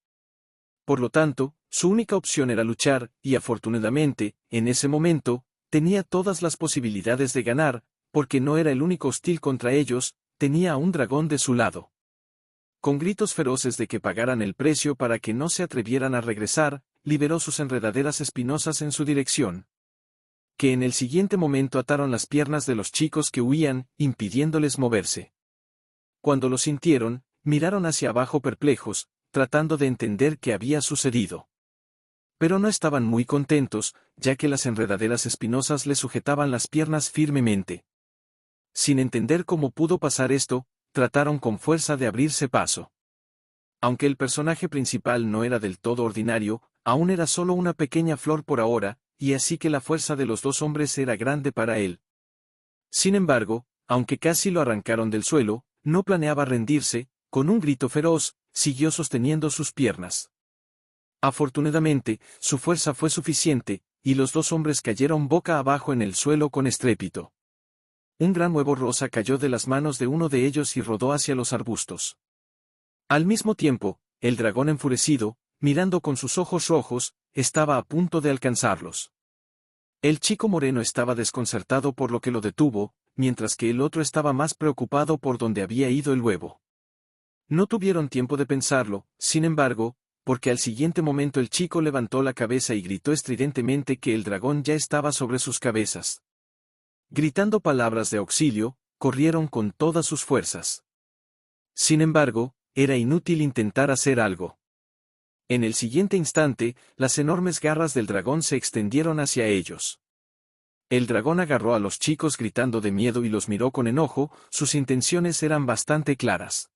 A: Por lo tanto, su única opción era luchar, y afortunadamente, en ese momento, tenía todas las posibilidades de ganar, porque no era el único hostil contra ellos, tenía a un dragón de su lado. Con gritos feroces de que pagaran el precio para que no se atrevieran a regresar, liberó sus enredaderas espinosas en su dirección. Que en el siguiente momento ataron las piernas de los chicos que huían, impidiéndoles moverse. Cuando lo sintieron, miraron hacia abajo perplejos, tratando de entender qué había sucedido. Pero no estaban muy contentos, ya que las enredaderas espinosas le sujetaban las piernas firmemente. Sin entender cómo pudo pasar esto, trataron con fuerza de abrirse paso. Aunque el personaje principal no era del todo ordinario, aún era solo una pequeña flor por ahora, y así que la fuerza de los dos hombres era grande para él. Sin embargo, aunque casi lo arrancaron del suelo, no planeaba rendirse, con un grito feroz, siguió sosteniendo sus piernas. Afortunadamente, su fuerza fue suficiente, y los dos hombres cayeron boca abajo en el suelo con estrépito. Un gran huevo rosa cayó de las manos de uno de ellos y rodó hacia los arbustos. Al mismo tiempo, el dragón enfurecido, mirando con sus ojos rojos, estaba a punto de alcanzarlos. El chico moreno estaba desconcertado por lo que lo detuvo, mientras que el otro estaba más preocupado por dónde había ido el huevo. No tuvieron tiempo de pensarlo, sin embargo, porque al siguiente momento el chico levantó la cabeza y gritó estridentemente que el dragón ya estaba sobre sus cabezas. Gritando palabras de auxilio, corrieron con todas sus fuerzas. Sin embargo, era inútil intentar hacer algo. En el siguiente instante, las enormes garras del dragón se extendieron hacia ellos. El dragón agarró a los chicos gritando de miedo y los miró con enojo, sus intenciones eran bastante claras.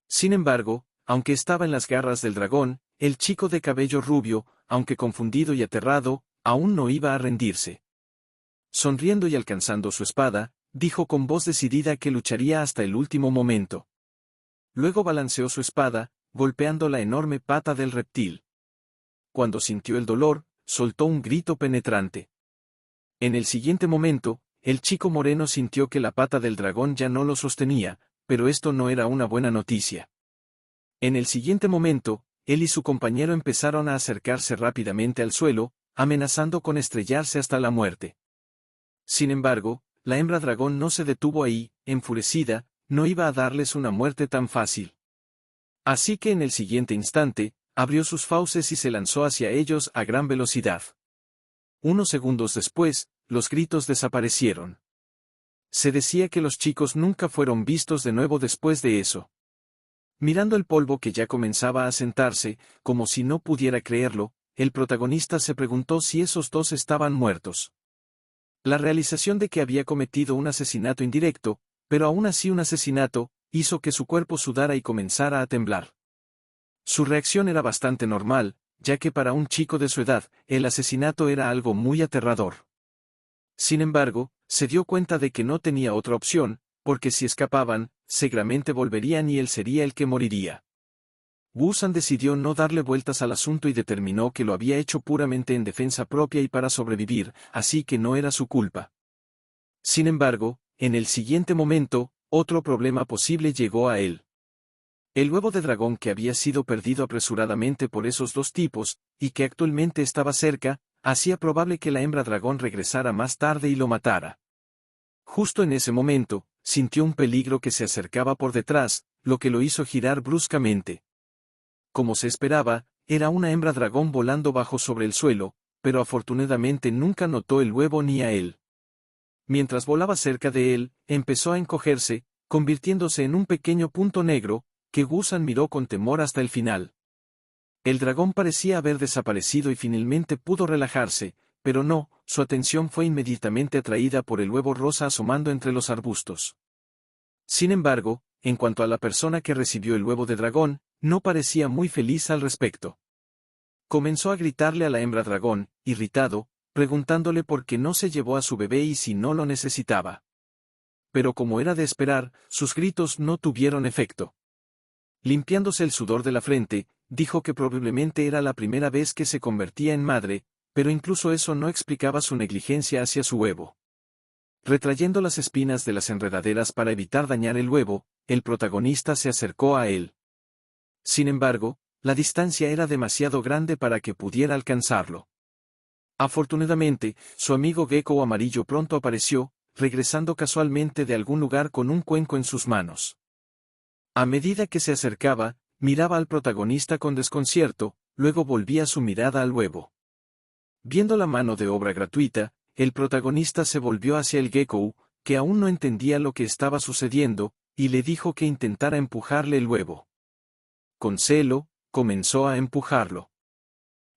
A: Sin embargo, aunque estaba en las garras del dragón, el chico de cabello rubio, aunque confundido y aterrado, aún no iba a rendirse. Sonriendo y alcanzando su espada, dijo con voz decidida que lucharía hasta el último momento. Luego balanceó su espada, golpeando la enorme pata del reptil. Cuando sintió el dolor, soltó un grito penetrante. En el siguiente momento, el chico moreno sintió que la pata del dragón ya no lo sostenía, pero esto no era una buena noticia. En el siguiente momento, él y su compañero empezaron a acercarse rápidamente al suelo, amenazando con estrellarse hasta la muerte. Sin embargo, la hembra dragón no se detuvo ahí, enfurecida, no iba a darles una muerte tan fácil. Así que en el siguiente instante, abrió sus fauces y se lanzó hacia ellos a gran velocidad. Unos segundos después, los gritos desaparecieron. Se decía que los chicos nunca fueron vistos de nuevo después de eso. Mirando el polvo que ya comenzaba a sentarse, como si no pudiera creerlo, el protagonista se preguntó si esos dos estaban muertos. La realización de que había cometido un asesinato indirecto, pero aún así un asesinato, hizo que su cuerpo sudara y comenzara a temblar. Su reacción era bastante normal, ya que para un chico de su edad, el asesinato era algo muy aterrador. Sin embargo, se dio cuenta de que no tenía otra opción, porque si escapaban, seguramente volverían y él sería el que moriría. Wu-san decidió no darle vueltas al asunto y determinó que lo había hecho puramente en defensa propia y para sobrevivir, así que no era su culpa. Sin embargo, en el siguiente momento, otro problema posible llegó a él. El huevo de dragón que había sido perdido apresuradamente por esos dos tipos, y que actualmente estaba cerca, hacía probable que la hembra dragón regresara más tarde y lo matara. Justo en ese momento, sintió un peligro que se acercaba por detrás, lo que lo hizo girar bruscamente. Como se esperaba, era una hembra dragón volando bajo sobre el suelo, pero afortunadamente nunca notó el huevo ni a él. Mientras volaba cerca de él, empezó a encogerse, convirtiéndose en un pequeño punto negro, que Wu-san miró con temor hasta el final. El dragón parecía haber desaparecido y finalmente pudo relajarse, pero no, su atención fue inmediatamente atraída por el huevo rosa asomando entre los arbustos. Sin embargo, en cuanto a la persona que recibió el huevo de dragón, no parecía muy feliz al respecto. Comenzó a gritarle a la hembra dragón, irritado, preguntándole por qué no se llevó a su bebé y si no lo necesitaba. Pero como era de esperar, sus gritos no tuvieron efecto. Limpiándose el sudor de la frente, dijo que probablemente era la primera vez que se convertía en madre, pero incluso eso no explicaba su negligencia hacia su huevo. Retrayendo las espinas de las enredaderas para evitar dañar el huevo, el protagonista se acercó a él. Sin embargo, la distancia era demasiado grande para que pudiera alcanzarlo. Afortunadamente, su amigo gecko amarillo pronto apareció, regresando casualmente de algún lugar con un cuenco en sus manos. A medida que se acercaba, miraba al protagonista con desconcierto, luego volvía su mirada al huevo. Viendo la mano de obra gratuita, el protagonista se volvió hacia el gecko, que aún no entendía lo que estaba sucediendo, y le dijo que intentara empujarle el huevo. Con celo, comenzó a empujarlo.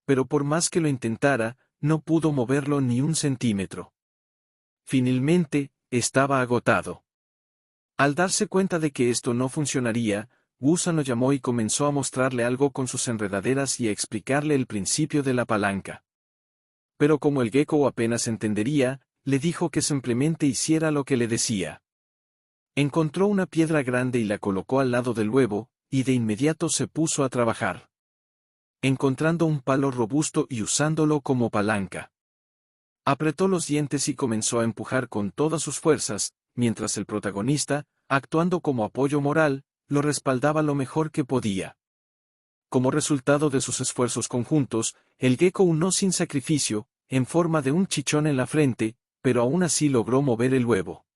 A: Pero por más que lo intentara, no pudo moverlo ni un centímetro. Finalmente, estaba agotado. Al darse cuenta de que esto no funcionaría, Wu-san lo llamó y comenzó a mostrarle algo con sus enredaderas y a explicarle el principio de la palanca. Pero como el gecko apenas entendería, le dijo que simplemente hiciera lo que le decía. Encontró una piedra grande y la colocó al lado del huevo, y de inmediato se puso a trabajar. Encontrando un palo robusto y usándolo como palanca. Apretó los dientes y comenzó a empujar con todas sus fuerzas, mientras el protagonista, actuando como apoyo moral, lo respaldaba lo mejor que podía. Como resultado de sus esfuerzos conjuntos, el gecko unó sin sacrificio, en forma de un chichón en la frente, pero aún así logró mover el huevo.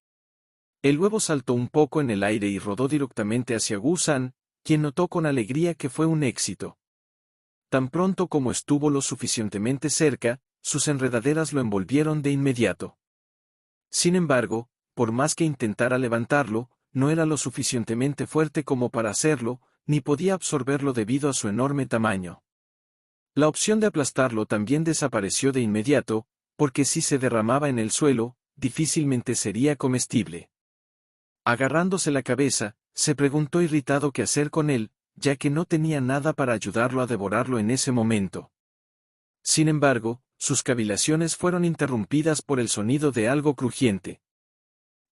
A: El huevo saltó un poco en el aire y rodó directamente hacia Wu-san, quien notó con alegría que fue un éxito. Tan pronto como estuvo lo suficientemente cerca, sus enredaderas lo envolvieron de inmediato. Sin embargo, por más que intentara levantarlo, no era lo suficientemente fuerte como para hacerlo, ni podía absorberlo debido a su enorme tamaño. La opción de aplastarlo también desapareció de inmediato, porque si se derramaba en el suelo, difícilmente sería comestible. Agarrándose la cabeza, se preguntó irritado qué hacer con él, ya que no tenía nada para ayudarlo a devorarlo en ese momento. Sin embargo, sus cavilaciones fueron interrumpidas por el sonido de algo crujiente.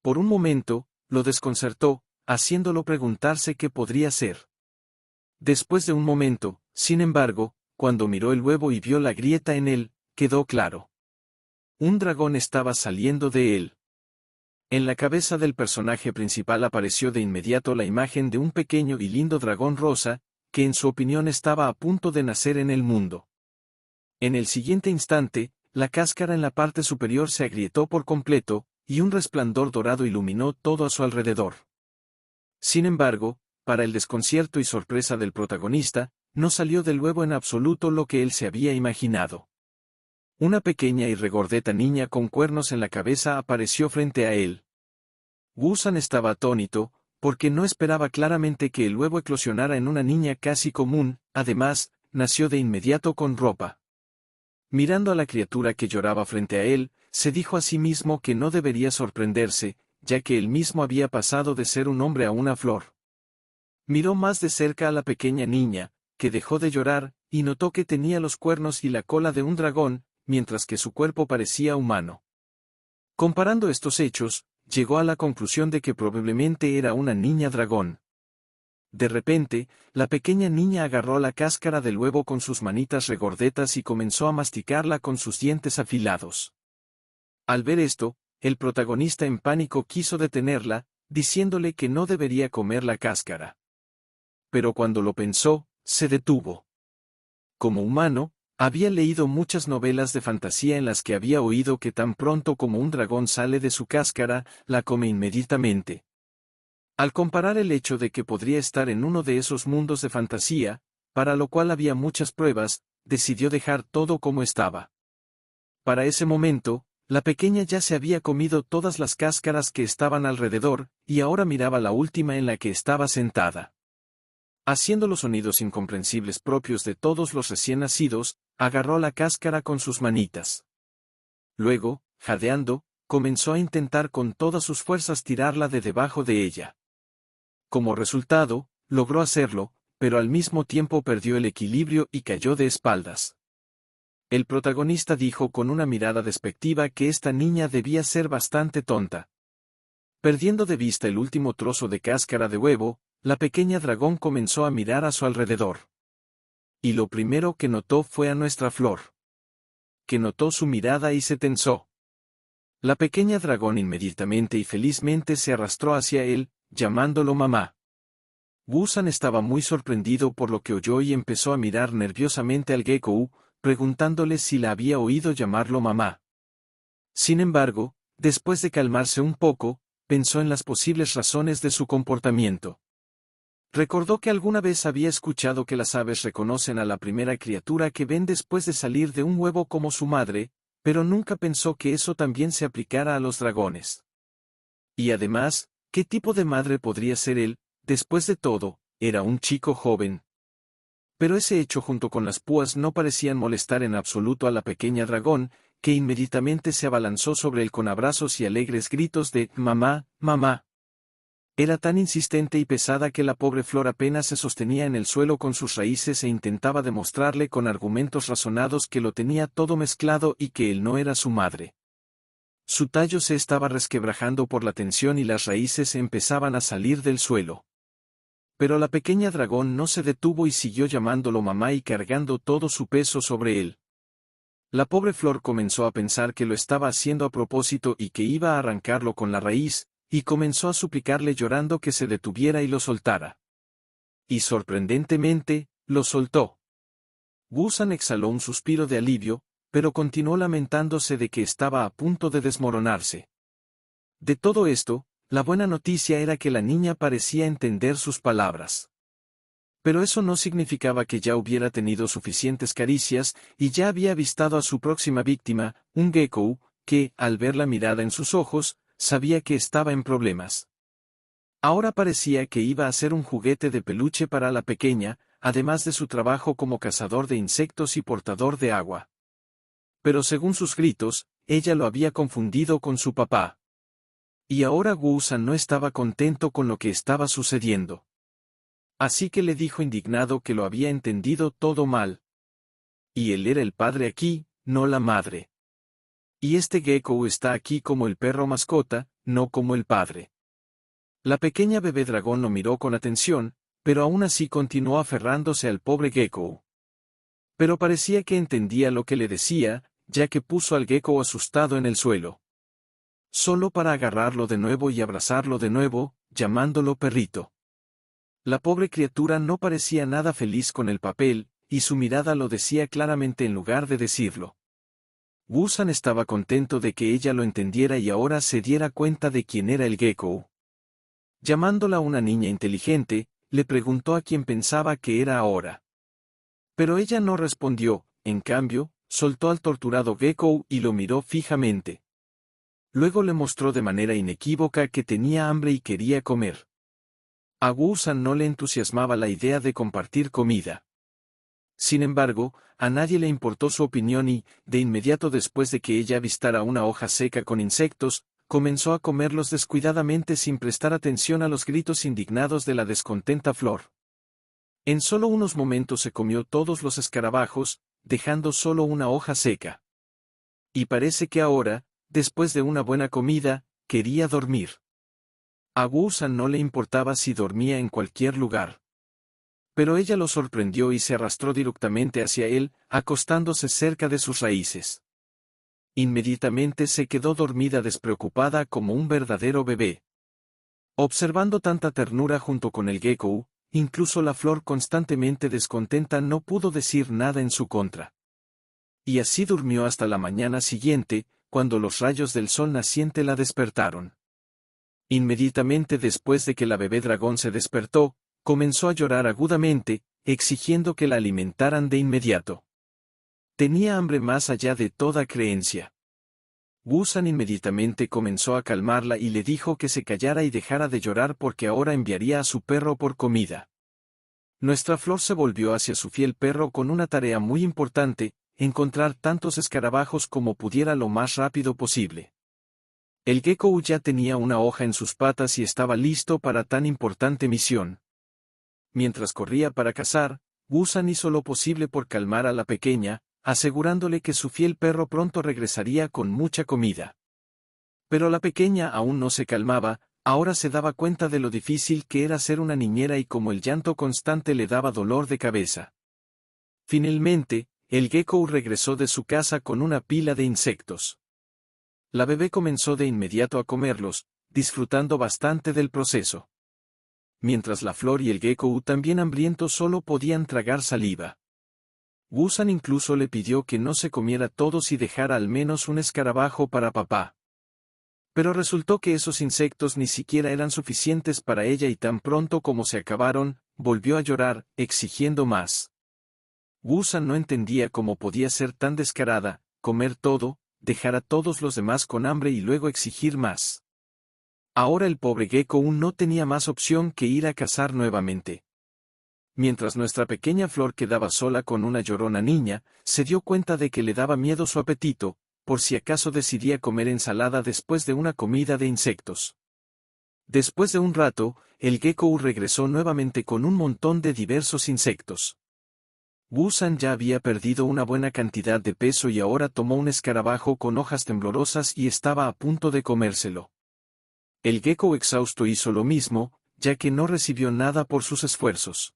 A: Por un momento, lo desconcertó, haciéndolo preguntarse qué podría ser. Después de un momento, sin embargo, cuando miró el huevo y vio la grieta en él, quedó claro. Un dragón estaba saliendo de él. En la cabeza del personaje principal apareció de inmediato la imagen de un pequeño y lindo dragón rosa, que en su opinión estaba a punto de nacer en el mundo. En el siguiente instante, la cáscara en la parte superior se agrietó por completo, y un resplandor dorado iluminó todo a su alrededor. Sin embargo, para el desconcierto y sorpresa del protagonista, no salió del huevo en absoluto lo que él se había imaginado. Una pequeña y regordeta niña con cuernos en la cabeza apareció frente a él. Wu-san estaba atónito, porque no esperaba claramente que el huevo eclosionara en una niña casi común, además, nació de inmediato con ropa. Mirando a la criatura que lloraba frente a él, se dijo a sí mismo que no debería sorprenderse, ya que él mismo había pasado de ser un hombre a una flor. Miró más de cerca a la pequeña niña, que dejó de llorar, y notó que tenía los cuernos y la cola de un dragón, mientras que su cuerpo parecía humano. Comparando estos hechos, llegó a la conclusión de que probablemente era una niña dragón. De repente, la pequeña niña agarró la cáscara del huevo con sus manitas regordetas y comenzó a masticarla con sus dientes afilados. Al ver esto, el protagonista en pánico quiso detenerla, diciéndole que no debería comer la cáscara. Pero cuando lo pensó, se detuvo. Como humano, había leído muchas novelas de fantasía en las que había oído que tan pronto como un dragón sale de su cáscara, la come inmediatamente. Al comparar el hecho de que podría estar en uno de esos mundos de fantasía, para lo cual había muchas pruebas, decidió dejar todo como estaba. Para ese momento, la pequeña ya se había comido todas las cáscaras que estaban alrededor, y ahora miraba la última en la que estaba sentada. Haciendo los sonidos incomprensibles propios de todos los recién nacidos, agarró la cáscara con sus manitas. Luego, jadeando, comenzó a intentar con todas sus fuerzas tirarla de debajo de ella. Como resultado, logró hacerlo, pero al mismo tiempo perdió el equilibrio y cayó de espaldas. El protagonista dijo con una mirada despectiva que esta niña debía ser bastante tonta. Perdiendo de vista el último trozo de cáscara de huevo, la pequeña dragón comenzó a mirar a su alrededor. Y lo primero que notó fue a nuestra flor. Que notó su mirada y se tensó. La pequeña dragón inmediatamente y felizmente se arrastró hacia él, llamándolo mamá. Wu-san estaba muy sorprendido por lo que oyó y empezó a mirar nerviosamente al Gekkou, preguntándole si la había oído llamarlo mamá. Sin embargo, después de calmarse un poco, pensó en las posibles razones de su comportamiento. Recordó que alguna vez había escuchado que las aves reconocen a la primera criatura que ven después de salir de un huevo como su madre, pero nunca pensó que eso también se aplicara a los dragones. Y además, ¿qué tipo de madre podría ser él? Después de todo, era un chico joven. Pero ese hecho junto con las púas no parecían molestar en absoluto a la pequeña dragón, que inmediatamente se abalanzó sobre él con abrazos y alegres gritos de «¡Mamá, mamá!». Era tan insistente y pesada que la pobre flor apenas se sostenía en el suelo con sus raíces e intentaba demostrarle con argumentos razonados que lo tenía todo mezclado y que él no era su madre. Su tallo se estaba resquebrajando por la tensión y las raíces empezaban a salir del suelo. Pero la pequeña dragón no se detuvo y siguió llamándolo mamá y cargando todo su peso sobre él. La pobre flor comenzó a pensar que lo estaba haciendo a propósito y que iba a arrancarlo con la raíz, y comenzó a suplicarle llorando que se detuviera y lo soltara. Y sorprendentemente, lo soltó. Wu-san exhaló un suspiro de alivio, pero continuó lamentándose de que estaba a punto de desmoronarse. De todo esto, la buena noticia era que la niña parecía entender sus palabras. Pero eso no significaba que ya hubiera tenido suficientes caricias, y ya había avistado a su próxima víctima, un Gekkou, que, al ver la mirada en sus ojos, sabía que estaba en problemas. Ahora parecía que iba a ser un juguete de peluche para la pequeña, además de su trabajo como cazador de insectos y portador de agua. Pero según sus gritos, ella lo había confundido con su papá. Y ahora Wu-san no estaba contento con lo que estaba sucediendo. Así que le dijo indignado que lo había entendido todo mal. Y él era el padre aquí, no la madre. Y este Gekkou está aquí como el perro mascota, no como el padre. La pequeña bebé dragón lo miró con atención, pero aún así continuó aferrándose al pobre gecko. Pero parecía que entendía lo que le decía, ya que puso al gecko asustado en el suelo. Solo para agarrarlo de nuevo y abrazarlo de nuevo, llamándolo perrito. La pobre criatura no parecía nada feliz con el papel, y su mirada lo decía claramente en lugar de decirlo. Wu-san estaba contento de que ella lo entendiera y ahora se diera cuenta de quién era el gecko. Llamándola una niña inteligente, le preguntó a quién pensaba que era ahora. Pero ella no respondió, en cambio, soltó al torturado gecko y lo miró fijamente. Luego le mostró de manera inequívoca que tenía hambre y quería comer. A Wu-san no le entusiasmaba la idea de compartir comida. Sin embargo, a nadie le importó su opinión y, de inmediato después de que ella avistara una hoja seca con insectos, comenzó a comerlos descuidadamente sin prestar atención a los gritos indignados de la descontenta flor. En solo unos momentos se comió todos los escarabajos, dejando solo una hoja seca. Y parece que ahora, después de una buena comida, quería dormir. A Wu-san no le importaba si dormía en cualquier lugar. Pero ella lo sorprendió y se arrastró directamente hacia él, acostándose cerca de sus raíces. Inmediatamente se quedó dormida despreocupada como un verdadero bebé. Observando tanta ternura junto con el gecko, incluso la flor constantemente descontenta no pudo decir nada en su contra. Y así durmió hasta la mañana siguiente, cuando los rayos del sol naciente la despertaron. Inmediatamente después de que la bebé dragón se despertó, comenzó a llorar agudamente, exigiendo que la alimentaran de inmediato. Tenía hambre más allá de toda creencia. Wu-san inmediatamente comenzó a calmarla y le dijo que se callara y dejara de llorar porque ahora enviaría a su perro por comida. Nuestra flor se volvió hacia su fiel perro con una tarea muy importante, encontrar tantos escarabajos como pudiera lo más rápido posible. El gecko ya tenía una hoja en sus patas y estaba listo para tan importante misión. Mientras corría para cazar, Wu-san hizo lo posible por calmar a la pequeña, asegurándole que su fiel perro pronto regresaría con mucha comida. Pero la pequeña aún no se calmaba, ahora se daba cuenta de lo difícil que era ser una niñera y como el llanto constante le daba dolor de cabeza. Finalmente, el gecko regresó de su casa con una pila de insectos. La bebé comenzó de inmediato a comerlos, disfrutando bastante del proceso. Mientras la flor y el gecko también hambrientos solo podían tragar saliva. Wu-san incluso le pidió que no se comiera todos y dejara al menos un escarabajo para papá. Pero resultó que esos insectos ni siquiera eran suficientes para ella y tan pronto como se acabaron, volvió a llorar, exigiendo más. Wu-san no entendía cómo podía ser tan descarada, comer todo, dejar a todos los demás con hambre y luego exigir más. Ahora el pobre gecko no tenía más opción que ir a cazar nuevamente. Mientras nuestra pequeña flor quedaba sola con una llorona niña, se dio cuenta de que le daba miedo su apetito, por si acaso decidía comer ensalada después de una comida de insectos. Después de un rato, el gecko regresó nuevamente con un montón de diversos insectos. Wu-san ya había perdido una buena cantidad de peso y ahora tomó un escarabajo con hojas temblorosas y estaba a punto de comérselo. El gecko exhausto hizo lo mismo, ya que no recibió nada por sus esfuerzos.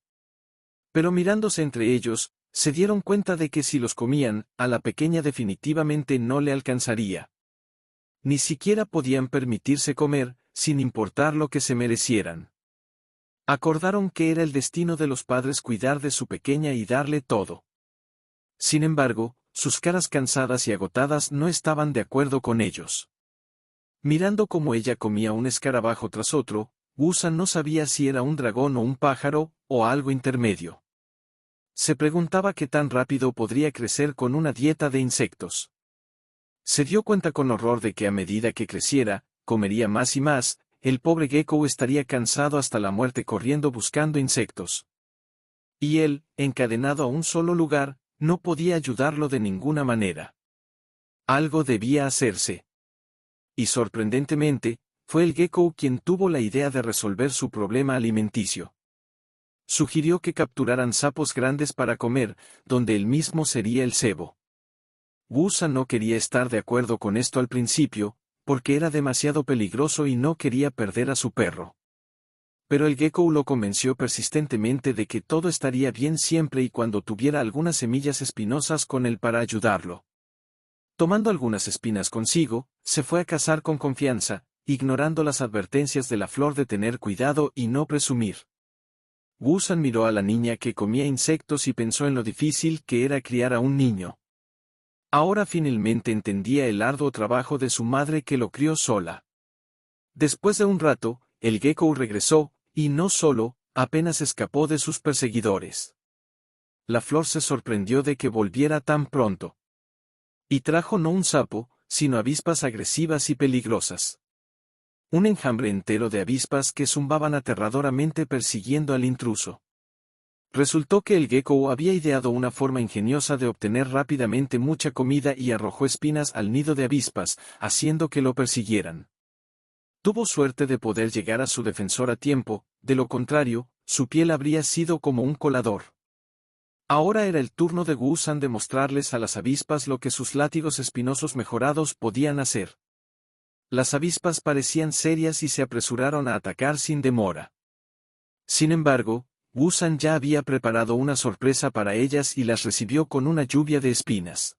A: Pero mirándose entre ellos, se dieron cuenta de que si los comían, a la pequeña definitivamente no le alcanzaría. Ni siquiera podían permitirse comer, sin importar lo que se merecieran. Acordaron que era el destino de los padres cuidar de su pequeña y darle todo. Sin embargo, sus caras cansadas y agotadas no estaban de acuerdo con ellos. Mirando cómo ella comía un escarabajo tras otro, Wu-san no sabía si era un dragón o un pájaro, o algo intermedio. Se preguntaba qué tan rápido podría crecer con una dieta de insectos. Se dio cuenta con horror de que a medida que creciera, comería más y más, el pobre gecko estaría cansado hasta la muerte corriendo buscando insectos. Y él, encadenado a un solo lugar, no podía ayudarlo de ninguna manera. Algo debía hacerse. Y sorprendentemente, fue el gecko quien tuvo la idea de resolver su problema alimenticio. Sugirió que capturaran sapos grandes para comer, donde él mismo sería el cebo. Wu-san no quería estar de acuerdo con esto al principio, porque era demasiado peligroso y no quería perder a su perro. Pero el gecko lo convenció persistentemente de que todo estaría bien siempre y cuando tuviera algunas semillas espinosas con él para ayudarlo. Tomando algunas espinas consigo, se fue a cazar con confianza, ignorando las advertencias de la flor de tener cuidado y no presumir. Wu-san miró a la niña que comía insectos y pensó en lo difícil que era criar a un niño. Ahora finalmente entendía el arduo trabajo de su madre que lo crió sola. Después de un rato, el gecko regresó, y no solo, apenas escapó de sus perseguidores. La flor se sorprendió de que volviera tan pronto. Y trajo no un sapo, sino avispas agresivas y peligrosas. Un enjambre entero de avispas que zumbaban aterradoramente persiguiendo al intruso. Resultó que el gecko había ideado una forma ingeniosa de obtener rápidamente mucha comida y arrojó espinas al nido de avispas, haciendo que lo persiguieran. Tuvo suerte de poder llegar a su defensor a tiempo, de lo contrario, su piel habría sido como un colador. Ahora era el turno de Wu-san de mostrarles a las avispas lo que sus látigos espinosos mejorados podían hacer. Las avispas parecían serias y se apresuraron a atacar sin demora. Sin embargo, Wu-san ya había preparado una sorpresa para ellas y las recibió con una lluvia de espinas.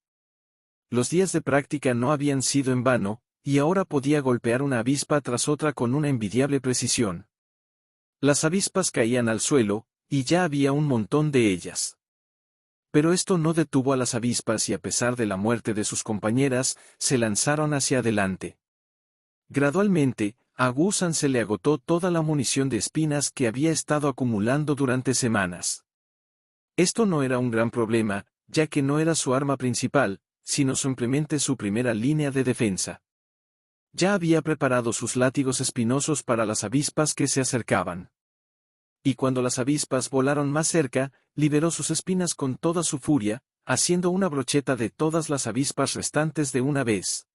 A: Los días de práctica no habían sido en vano, y ahora podía golpear una avispa tras otra con una envidiable precisión. Las avispas caían al suelo, y ya había un montón de ellas. Pero esto no detuvo a las avispas y a pesar de la muerte de sus compañeras, se lanzaron hacia adelante. Gradualmente, a Wu-san se le agotó toda la munición de espinas que había estado acumulando durante semanas. Esto no era un gran problema, ya que no era su arma principal, sino simplemente su primera línea de defensa. Ya había preparado sus látigos espinosos para las avispas que se acercaban. Y cuando las avispas volaron más cerca, liberó sus espinas con toda su furia, haciendo una brocheta de todas las avispas restantes de una vez.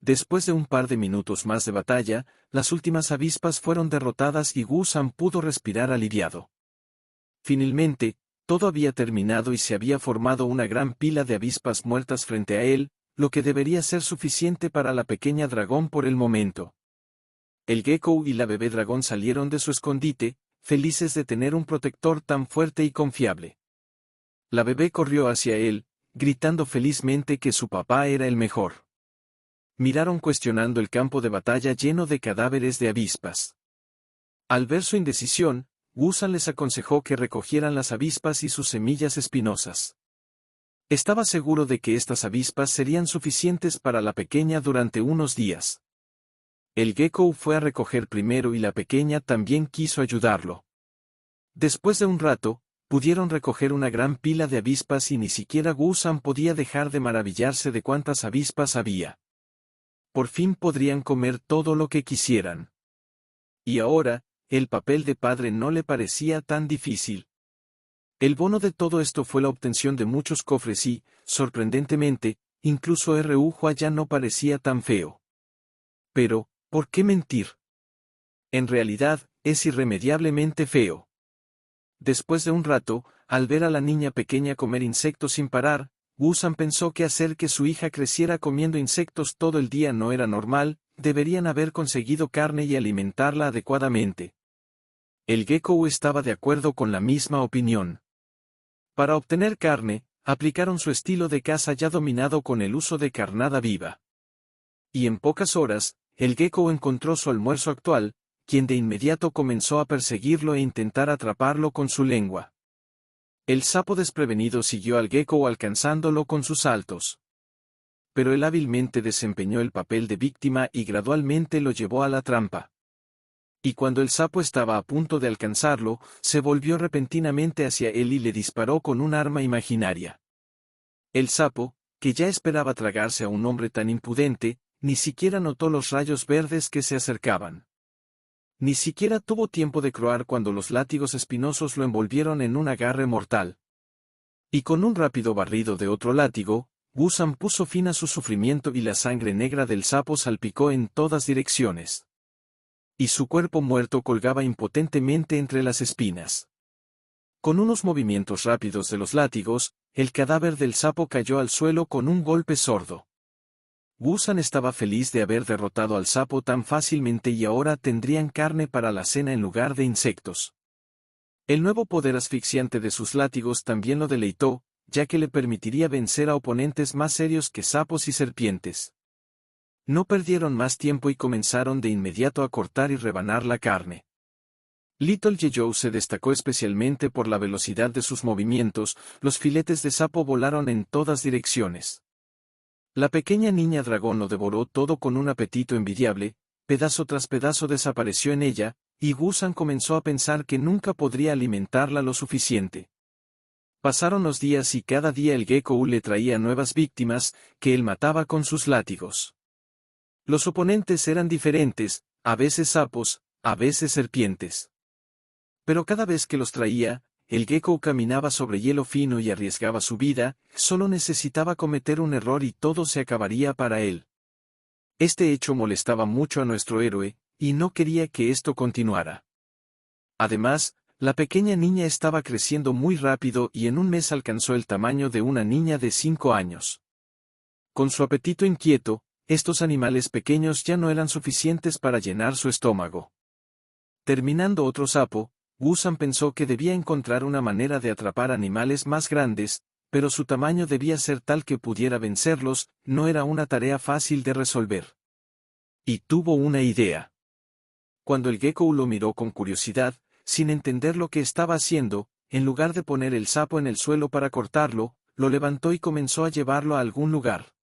A: Después de un par de minutos más de batalla, las últimas avispas fueron derrotadas y Wu-san pudo respirar aliviado. Finalmente, todo había terminado y se había formado una gran pila de avispas muertas frente a él, lo que debería ser suficiente para la pequeña dragón por el momento. El gecko y la bebé dragón salieron de su escondite, felices de tener un protector tan fuerte y confiable. La bebé corrió hacia él, gritando felizmente que su papá era el mejor. Miraron cuestionando el campo de batalla lleno de cadáveres de avispas. Al ver su indecisión, Wu-san les aconsejó que recogieran las avispas y sus semillas espinosas. Estaba seguro de que estas avispas serían suficientes para la pequeña durante unos días. El gecko fue a recoger primero y la pequeña también quiso ayudarlo. Después de un rato, pudieron recoger una gran pila de avispas y ni siquiera Wu-san podía dejar de maravillarse de cuántas avispas había. Por fin podrían comer todo lo que quisieran. Y ahora, el papel de padre no le parecía tan difícil. El bono de todo esto fue la obtención de muchos cofres y, sorprendentemente, incluso Hua ya no parecía tan feo. Pero, ¿por qué mentir? En realidad, es irremediablemente feo. Después de un rato, al ver a la niña pequeña comer insectos sin parar, Wu-san pensó que hacer que su hija creciera comiendo insectos todo el día no era normal, deberían haber conseguido carne y alimentarla adecuadamente. El gecko estaba de acuerdo con la misma opinión. Para obtener carne, aplicaron su estilo de caza ya dominado con el uso de carnada viva. Y en pocas horas, el gecko encontró su almuerzo actual, quien de inmediato comenzó a perseguirlo e intentar atraparlo con su lengua. El sapo desprevenido siguió al gecko alcanzándolo con sus saltos. Pero él hábilmente desempeñó el papel de víctima y gradualmente lo llevó a la trampa. Y cuando el sapo estaba a punto de alcanzarlo, se volvió repentinamente hacia él y le disparó con un arma imaginaria. El sapo, que ya esperaba tragarse a un hombre tan impudente, ni siquiera notó los rayos verdes que se acercaban. Ni siquiera tuvo tiempo de croar cuando los látigos espinosos lo envolvieron en un agarre mortal. Y con un rápido barrido de otro látigo, Wu-san puso fin a su sufrimiento y la sangre negra del sapo salpicó en todas direcciones. Y su cuerpo muerto colgaba impotentemente entre las espinas. Con unos movimientos rápidos de los látigos, el cadáver del sapo cayó al suelo con un golpe sordo. Gusan estaba feliz de haber derrotado al sapo tan fácilmente y ahora tendrían carne para la cena en lugar de insectos. El nuevo poder asfixiante de sus látigos también lo deleitó, ya que le permitiría vencer a oponentes más serios que sapos y serpientes. No perdieron más tiempo y comenzaron de inmediato a cortar y rebanar la carne. Little Joe se destacó especialmente por la velocidad de sus movimientos, los filetes de sapo volaron en todas direcciones. La pequeña niña dragón lo devoró todo con un apetito envidiable, pedazo tras pedazo desapareció en ella, y Gusan comenzó a pensar que nunca podría alimentarla lo suficiente. Pasaron los días y cada día el Gecko le traía nuevas víctimas, que él mataba con sus látigos. Los oponentes eran diferentes, a veces sapos, a veces serpientes. Pero cada vez que los traía, el Gecko caminaba sobre hielo fino y arriesgaba su vida, solo necesitaba cometer un error y todo se acabaría para él. Este hecho molestaba mucho a nuestro héroe, y no quería que esto continuara. Además, la pequeña niña estaba creciendo muy rápido y en un mes alcanzó el tamaño de una niña de 5 años. Con su apetito inquieto, estos animales pequeños ya no eran suficientes para llenar su estómago. Terminando otro sapo, Gusan pensó que debía encontrar una manera de atrapar animales más grandes, pero su tamaño debía ser tal que pudiera vencerlos, no era una tarea fácil de resolver. Y tuvo una idea. Cuando el Gecko lo miró con curiosidad, sin entender lo que estaba haciendo, en lugar de poner el sapo en el suelo para cortarlo, lo levantó y comenzó a llevarlo a algún lugar.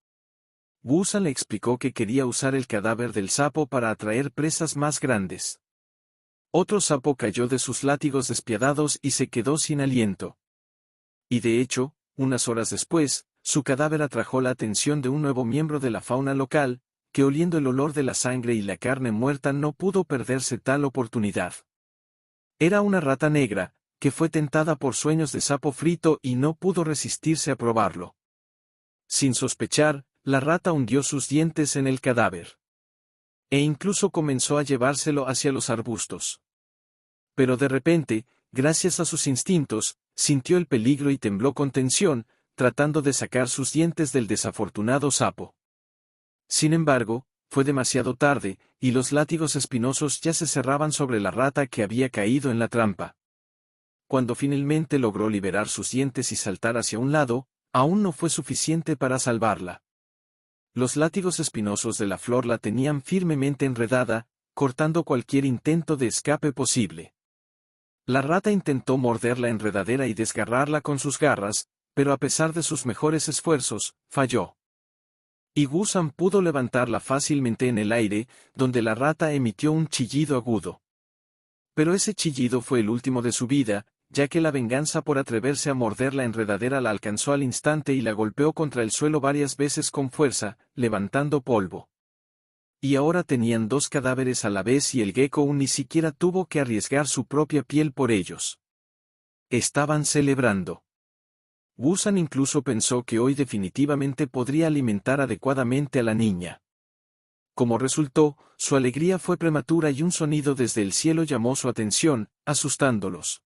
A: Gusan le explicó que quería usar el cadáver del sapo para atraer presas más grandes. Otro sapo cayó de sus látigos despiadados y se quedó sin aliento. Y de hecho, unas horas después, su cadáver atrajo la atención de un nuevo miembro de la fauna local, que oliendo el olor de la sangre y la carne muerta no pudo perderse tal oportunidad. Era una rata negra, que fue tentada por sueños de sapo frito y no pudo resistirse a probarlo. Sin sospechar, la rata hundió sus dientes en el cadáver. E incluso comenzó a llevárselo hacia los arbustos. Pero de repente, gracias a sus instintos, sintió el peligro y tembló con tensión, tratando de sacar sus dientes del desafortunado sapo. Sin embargo, fue demasiado tarde, y los látigos espinosos ya se cerraban sobre la rata que había caído en la trampa. Cuando finalmente logró liberar sus dientes y saltar hacia un lado, aún no fue suficiente para salvarla. Los látigos espinosos de la flor la tenían firmemente enredada, cortando cualquier intento de escape posible. La rata intentó morder la enredadera y desgarrarla con sus garras, pero a pesar de sus mejores esfuerzos, falló. Y Gusan pudo levantarla fácilmente en el aire, donde la rata emitió un chillido agudo. Pero ese chillido fue el último de su vida, ya que la venganza por atreverse a morder la enredadera la alcanzó al instante y la golpeó contra el suelo varias veces con fuerza, levantando polvo. Y ahora tenían 2 cadáveres a la vez y el Gecko ni siquiera tuvo que arriesgar su propia piel por ellos. Estaban celebrando. Gusan incluso pensó que hoy definitivamente podría alimentar adecuadamente a la niña. Como resultó, su alegría fue prematura y un sonido desde el cielo llamó su atención, asustándolos.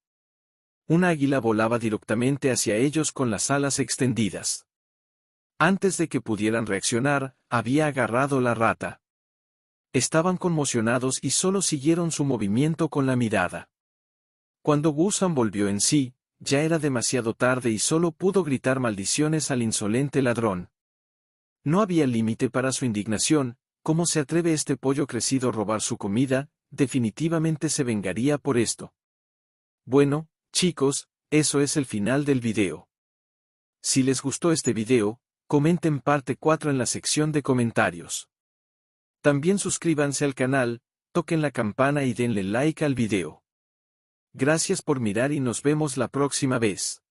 A: Un águila volaba directamente hacia ellos con las alas extendidas. Antes de que pudieran reaccionar, había agarrado la rata. Estaban conmocionados y solo siguieron su movimiento con la mirada. Cuando Gusan volvió en sí, ya era demasiado tarde y solo pudo gritar maldiciones al insolente ladrón. No había límite para su indignación. ¿Cómo se atreve este pollo crecido a robar su comida? Definitivamente se vengaría por esto. Bueno, chicos, eso es el final del video. Si les gustó este video, comenten parte 4 en la sección de comentarios. También suscríbanse al canal, toquen la campana y denle like al video. Gracias por mirar y nos vemos la próxima vez.